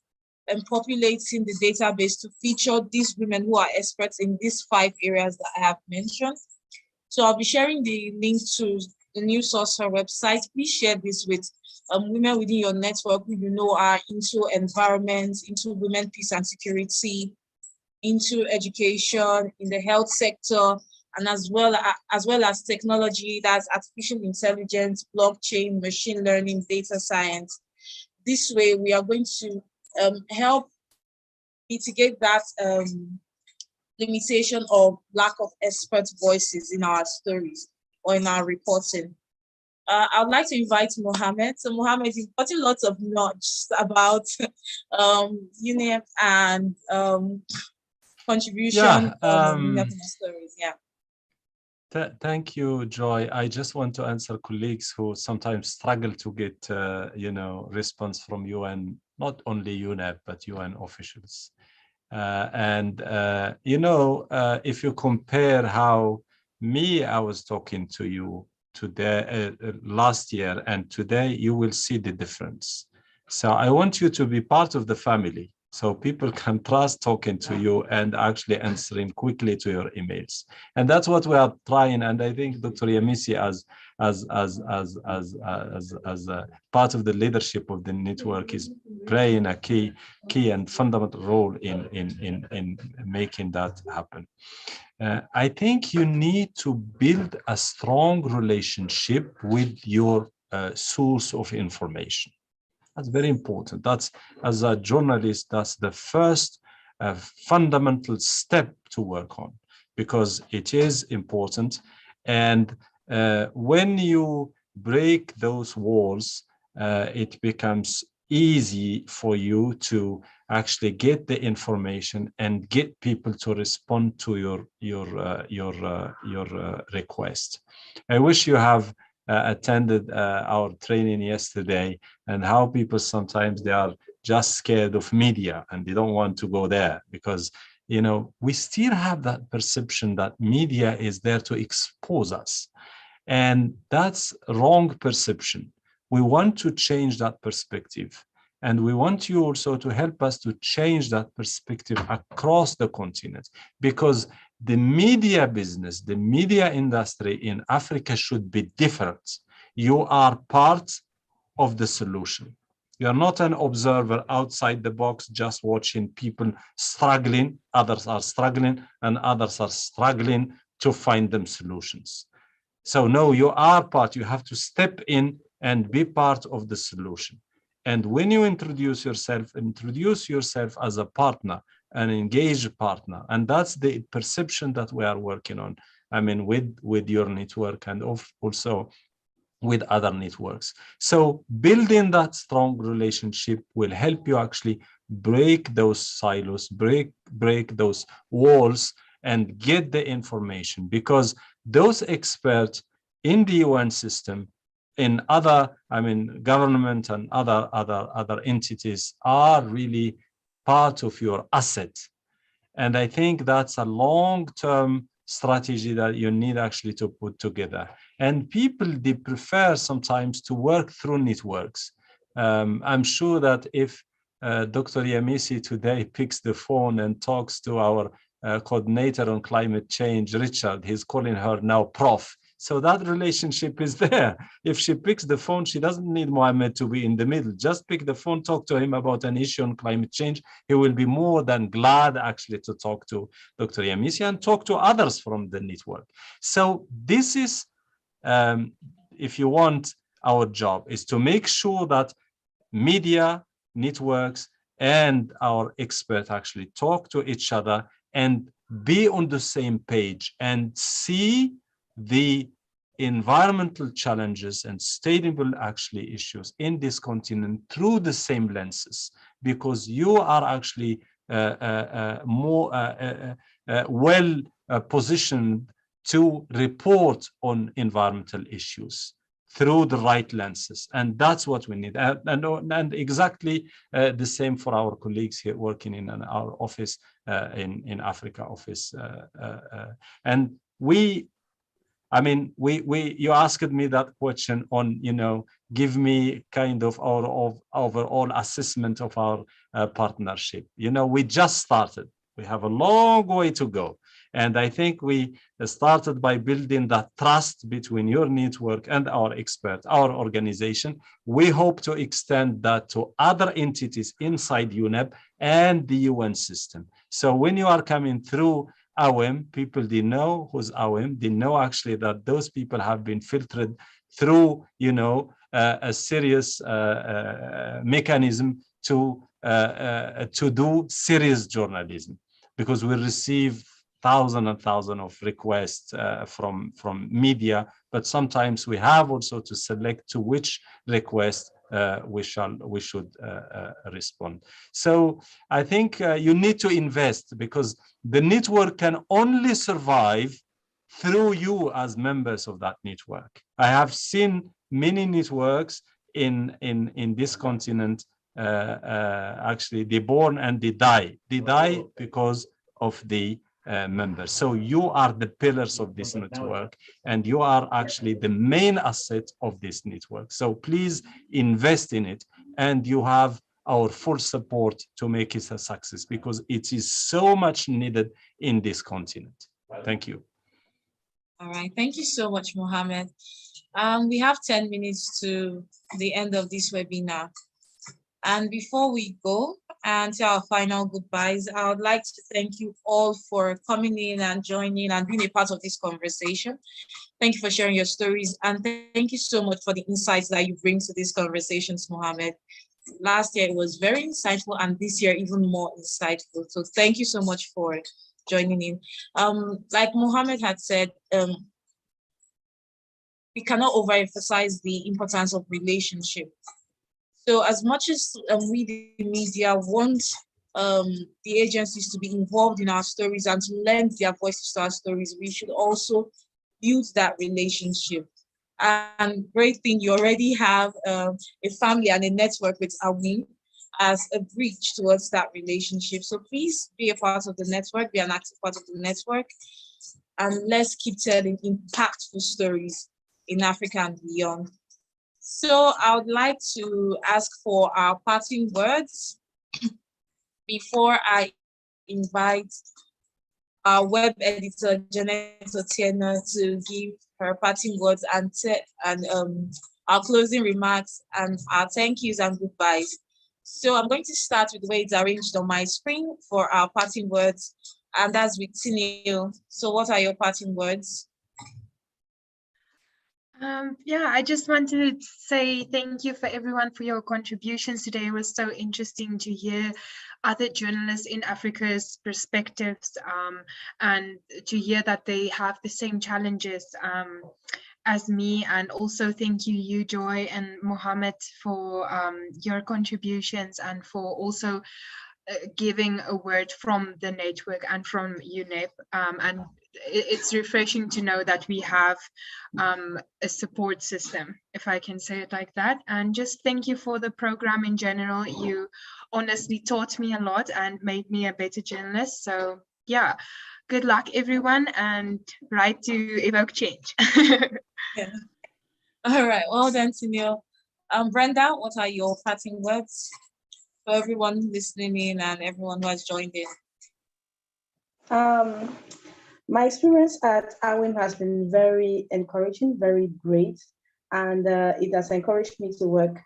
populating the database to feature these women who are experts in these 5 areas that I have mentioned. So I'll be sharing the link to the new SourceHer website. Please share this with women within your network who you know are into environment, into women, peace and security, into education, in the health sector, and as well as technology, that's artificial intelligence, blockchain, machine learning, data science. This way, we are going to help mitigate that limitation of lack of expert voices in our stories or in our reporting. I would like to invite Mohammed. So Mohammed, you've gotten lots of knowledge about UNEP and contribution stories. Yeah. Thank you, Joy. I just want to answer colleagues who sometimes struggle to get, response from UN, not only UNEP, but UN officials. If you compare how I was talking to you today, last year and today, you will see the difference. So I want you to be part of the family, so people can trust talking to you and actually answering quickly to your emails. And that's what we are trying. And I think Dr. Yamisi, as a part of the leadership of the network, is playing a key and fundamental role in making that happen. I think you need to build a strong relationship with your source of information. That's very important. That's, as a journalist, that's the first fundamental step to work on, because it is important. And when you break those walls, it becomes easy for you to actually get the information and get people to respond to your request. I wish you have attended our training yesterday, and how people sometimes they are just scared of media and they don't want to go there, because we still have that perception that media is there to expose us, and that's wrong perception. We want to change that perspective, and we want you also to help us to change that perspective across the continent, because the media business, the media industry in Africa should be different. You are part of the solution. You're not an observer outside the box, just watching people struggling. Others are struggling, and others are struggling to find them solutions. So no, you are part. You have to step in and be part of the solution. And when you introduce yourself as a partner, an engaged partner. And that's the perception that we are working on. I mean, with your network and also with other networks. So building that strong relationship will help you actually break those silos, break those walls, and get the information, because those experts in the UN system, in other, government and other entities are really part of your asset. And I think that's a long-term strategy that you need actually to put together. And people, they prefer sometimes to work through networks. I'm sure that if Dr. Yamisi today picks the phone and talks to our coordinator on climate change, Richard, he's calling her now Prof. So that relationship is there. If she picks the phone, she doesn't need Mohammed to be in the middle. Just pick the phone, talk to him about an issue on climate change. He will be more than glad actually to talk to Dr. Yamisi and talk to others from the network. So this is, if you want, our job is to make sure that media, networks, and our experts actually talk to each other and be on the same page and see the environmental challenges and sustainable actually issues in this continent through the same lenses, because you are actually more well positioned to report on environmental issues through the right lenses. And that's what we need. And exactly the same for our colleagues here working in our office, in Africa office. And you asked me that question on, give me kind of our overall assessment of our partnership. We just started. We have a long way to go. And I think we started by building that trust between your network and our expert, our organization. We hope to extend that to other entities inside UNEP and the UN system. So when you are coming through AWIM, people, they know who's AWIM. They know actually that those people have been filtered through, a serious mechanism to do serious journalism, because we receive thousands and thousands of requests from media, but sometimes we have also to select to which request we should respond. So I think you need to invest, because the network can only survive through you as members of that network. I have seen many networks in this continent actually they born and they die. They die because of the members. So you are the pillars of this network, and you are actually the main asset of this network. So please invest in it, and you have our full support to make it a success, because it is so much needed in this continent. Thank you. All right, thank you so much, Mohammed. We have 10 minutes to the end of this webinar. And before we go and say our final goodbyes, I would like to thank you all for coming in and joining and being a part of this conversation. Thank you for sharing your stories, and thank you so much for the insights that you bring to these conversations, Mohammed. Last year it was very insightful, and this year even more insightful. So thank you so much for joining in. Like Mohammed had said, we cannot overemphasize the importance of relationship. So as much as we, the media, want the agencies to be involved in our stories and to lend their voices to our stories, we should also build that relationship. And great thing, you already have a family and a network with Awin as a bridge towards that relationship. So please be a part of the network, be an active part of the network, and let's keep telling impactful stories in Africa and beyond. So I would like to ask for our parting words before I invite our web editor, Janet Otteno, to give her parting words and our closing remarks and our thank yous and goodbyes. So I'm going to start with the way it's arranged on my screen for our parting words, and that's with Tinio. So what are your parting words? Yeah, I just wanted to say thank you for everyone for your contributions today. It was so interesting to hear other journalists in Africa's perspectives and to hear that they have the same challenges as me. And also thank you, Joy and Mohammed, for your contributions and for also giving a word from the network and from UNEP. And it's refreshing to know that we have a support system, if I can say it like that. And just thank you for the program in general. You honestly taught me a lot and made me a better journalist. So yeah, good luck everyone, and write to evoke change. Yeah. All right, well done, Tinio. Brenda, what are your parting words for everyone listening in and everyone who has joined in? My experience at Awin has been very encouraging, very great, and it has encouraged me to work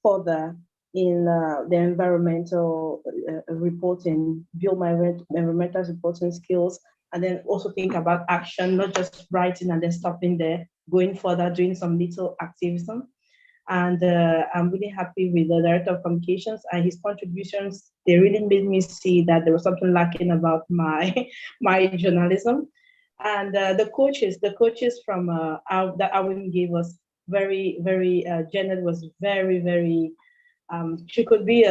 further in the environmental reporting, build my environmental reporting skills, and then also think about action, not just writing and then stopping there, going further, doing some little activism. And I'm really happy with the director of communications and his contributions. They really made me see that there was something lacking about my my journalism. And the coaches from that Awin gave us very Janet was very she could be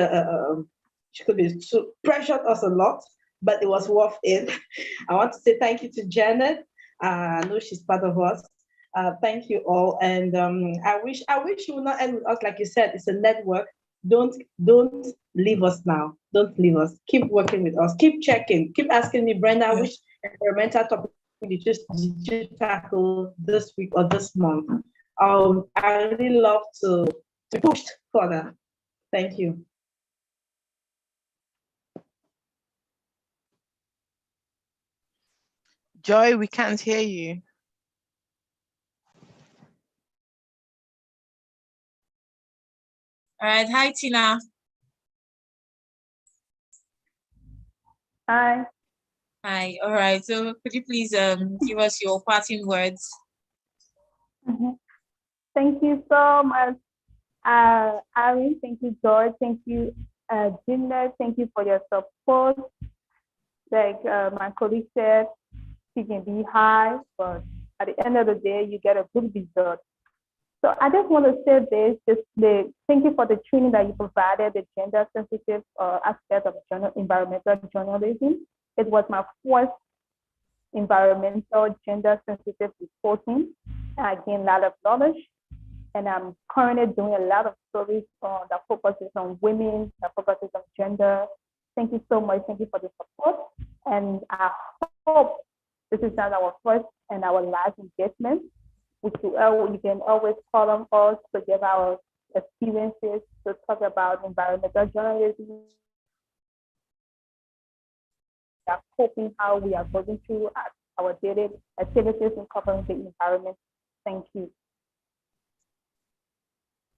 so pressured us a lot, but it was worth it. I want to say thank you to Janet. I know she's part of us. Thank you all, and I wish you would not end with us. Like you said, it's a network. Don't leave us now. Don't leave us. Keep working with us. Keep checking. Keep asking me, Brenda, which environmental topic did you tackle this week or this month? I really love to push further. Thank you. Joy, we can't hear you. All right, hi Tina. Hi. Hi, all right. So could you please give us your parting words? Thank you so much, Irene. Thank you, George. Thank you, Gina. Thank you for your support. Like my colleague said, she can be high, but at the end of the day, you get a good result. So I just want to say this, thank you for the training that you provided, the gender sensitive aspect of environmental journalism. It was my first environmental gender sensitive reporting. I gained a lot of knowledge, and I'm currently doing a lot of stories that focuses on women, that focuses on gender. Thank you so much. Thank you for the support. And I hope this is not our first and our last engagement. You can always call on us to give our experiences, to talk about environmental journalism. We are coping how we are going through our daily activities in covering the environment. Thank you.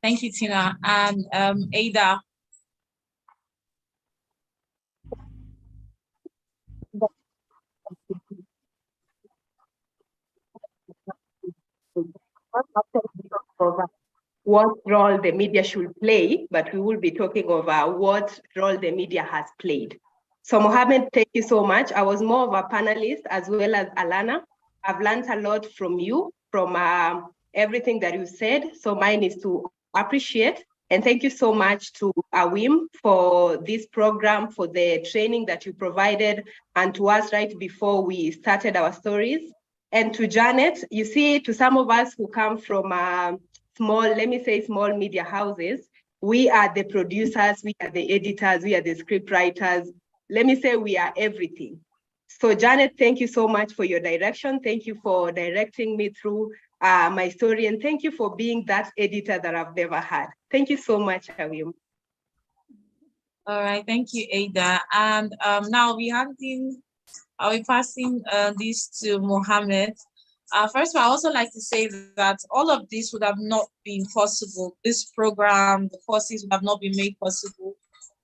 Thank you, Tina. And Ada, not actually talking of what role the media should play, but we will be talking of what role the media has played. So Mohammed, thank you so much. I was more of a panelist as well as Alana. I've learned a lot from you, from everything that you said. So mine is to appreciate. And thank you so much to Awim for this program, for the training that you provided, and to us right before we started our stories. And to Janet, you see, to some of us who come from small, let me say small media houses, we are the producers, we are the editors, we are the script writers. Let me say we are everything. So Janet, thank you so much for your direction. Thank you for directing me through my story, and thank you for being that editor that I've never had. Thank you so much, Awim. All right, thank you, Ada. And now I'll be passing this to Mohammed. First of all, I also like to say that all of this would have not been possible. This program, the courses would have not been made possible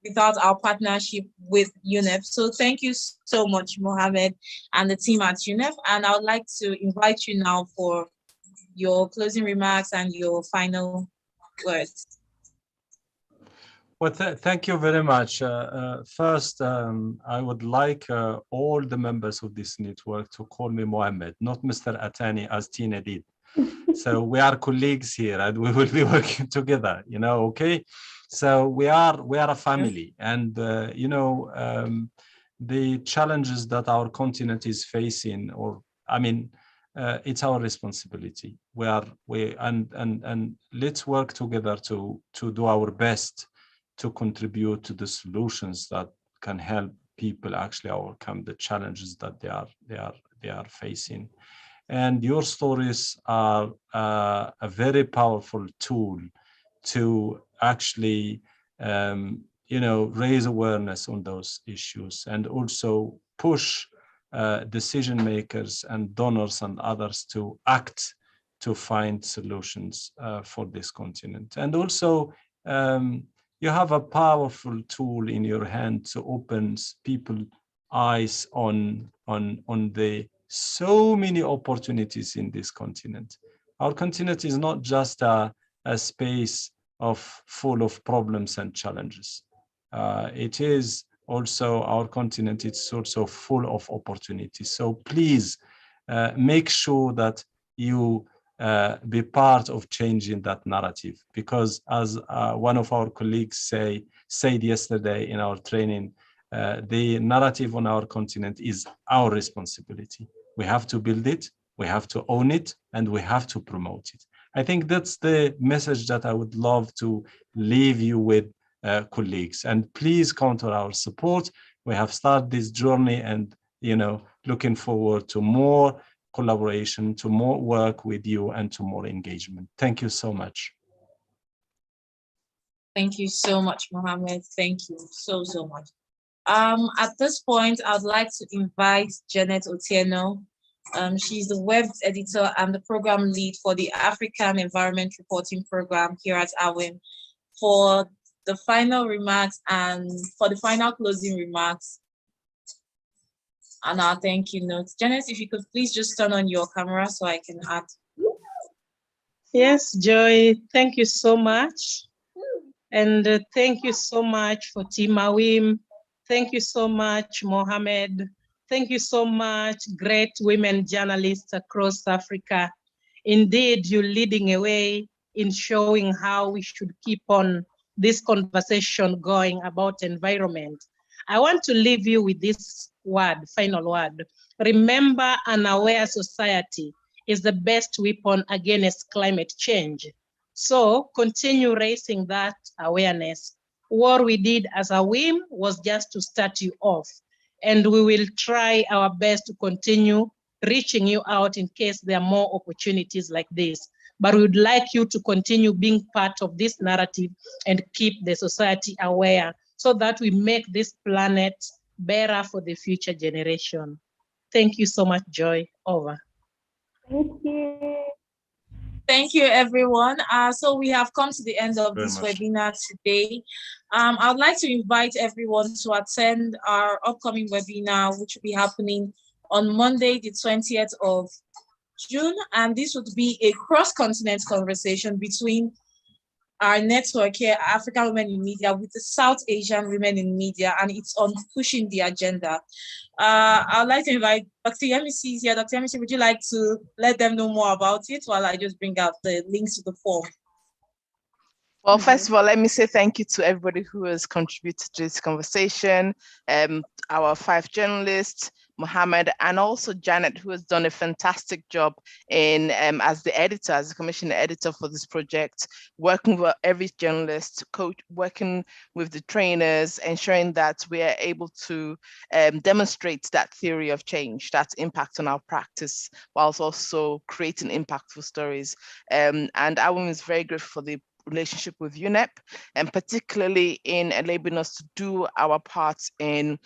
without our partnership with UNEP. So thank you so much, Mohammed, and the team at UNEP. And I would like to invite you now for your closing remarks and your final words. Well, thank you very much. First, I would like all the members of this network to call me Mohammed, not Mr. Atani as Tina did. So we are colleagues here and we will be working together, you know, okay? So we are a family, and the challenges that our continent is facing, it's our responsibility. And let's work together to do our best to contribute to the solutions that can help people actually overcome the challenges that they are facing. And your stories are a very powerful tool to actually raise awareness on those issues, and also push decision makers and donors and others to act to find solutions for this continent. And also you have a powerful tool in your hand to open people's eyes on the so many opportunities in this continent. Our continent is not just a space full of problems and challenges. It is also, our continent, it's also full of opportunities. So please make sure that you be part of changing that narrative, because as one of our colleagues said yesterday in our training, the narrative on our continent is our responsibility. We have to build it, we have to own it, and we have to promote it. I think that's the message that I would love to leave you with, colleagues. And please count on our support. We have started this journey, and looking forward to more collaboration, to more work with you, and to more engagement. Thank you so much. Thank you so much, Mohammed. Thank you so much. At this point, I'd like to invite Janet Otteno. She's the web editor and the program lead for the African Environment Reporting Program here at AWIM, for the final remarks and for the final closing remarks and our thank you notes. Janet, if you could please just turn on your camera so I can add. Yes, Joy, thank you so much. And thank you so much for Team AWIM. Thank you so much, Mohammed. Thank you so much, great women journalists across Africa. Indeed, you're leading a way in showing how we should keep on this conversation going about environment. I want to leave you with this word, final word. Remember, an aware society is the best weapon against climate change. So continue raising that awareness. What we did as AWIM was just to start you off, and we will try our best to continue reaching you out in case there are more opportunities like this. But we would like you to continue being part of this narrative and keep the society aware so that we make this planet better for the future generation. Thank you so much, Joy. Over. Thank you. Thank you, everyone. So we have come to the end of this webinar today. I'd like to invite everyone to attend our upcoming webinar, which will be happening on Monday, the 20th of June, and this would be a cross-continent conversation between our network here, African Women in Media, with the South Asian Women in Media, and it's on pushing the agenda. I'd like to invite Dr. Yemisi here. Dr. Yemisi, would you like to let them know more about it while I just bring out the links to the form? Well, first of all, let me say thank you to everybody who has contributed to this conversation, our 5 journalists, Mohammed, and also Janet, who has done a fantastic job in as the editor, as the commission editor for this project, working with every journalist, working with the trainers, ensuring that we are able to demonstrate that theory of change, that impact on our practice, whilst also creating impactful stories. And Awim is very grateful for the relationship with UNEP, and particularly in enabling us to do our part in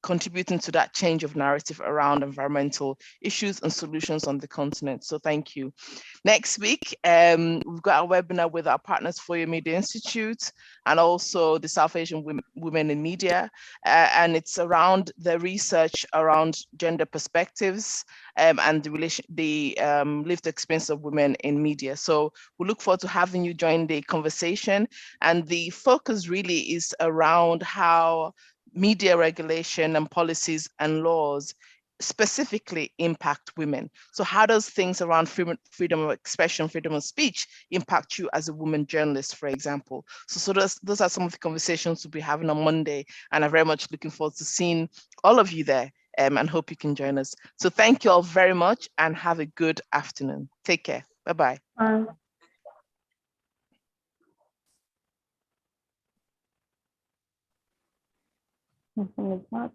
contributing to that change of narrative around environmental issues and solutions on the continent. So thank you. Next week, we've got a webinar with our partners for your Media Institute and also the South Asian Women in Media. And it's around the research around gender perspectives and the lived experience of women in media. So we look forward to having you join the conversation. And the focus really is around how media regulation and policies and laws specifically impact women. So how does things around freedom of expression, freedom of speech impact you as a woman journalist, for example? So those are some of the conversations we'll be having on Monday, and I'm very much looking forward to seeing all of you there and hope you can join us. So thank you all very much and have a good afternoon. Take care. Bye-bye. Nothing is not.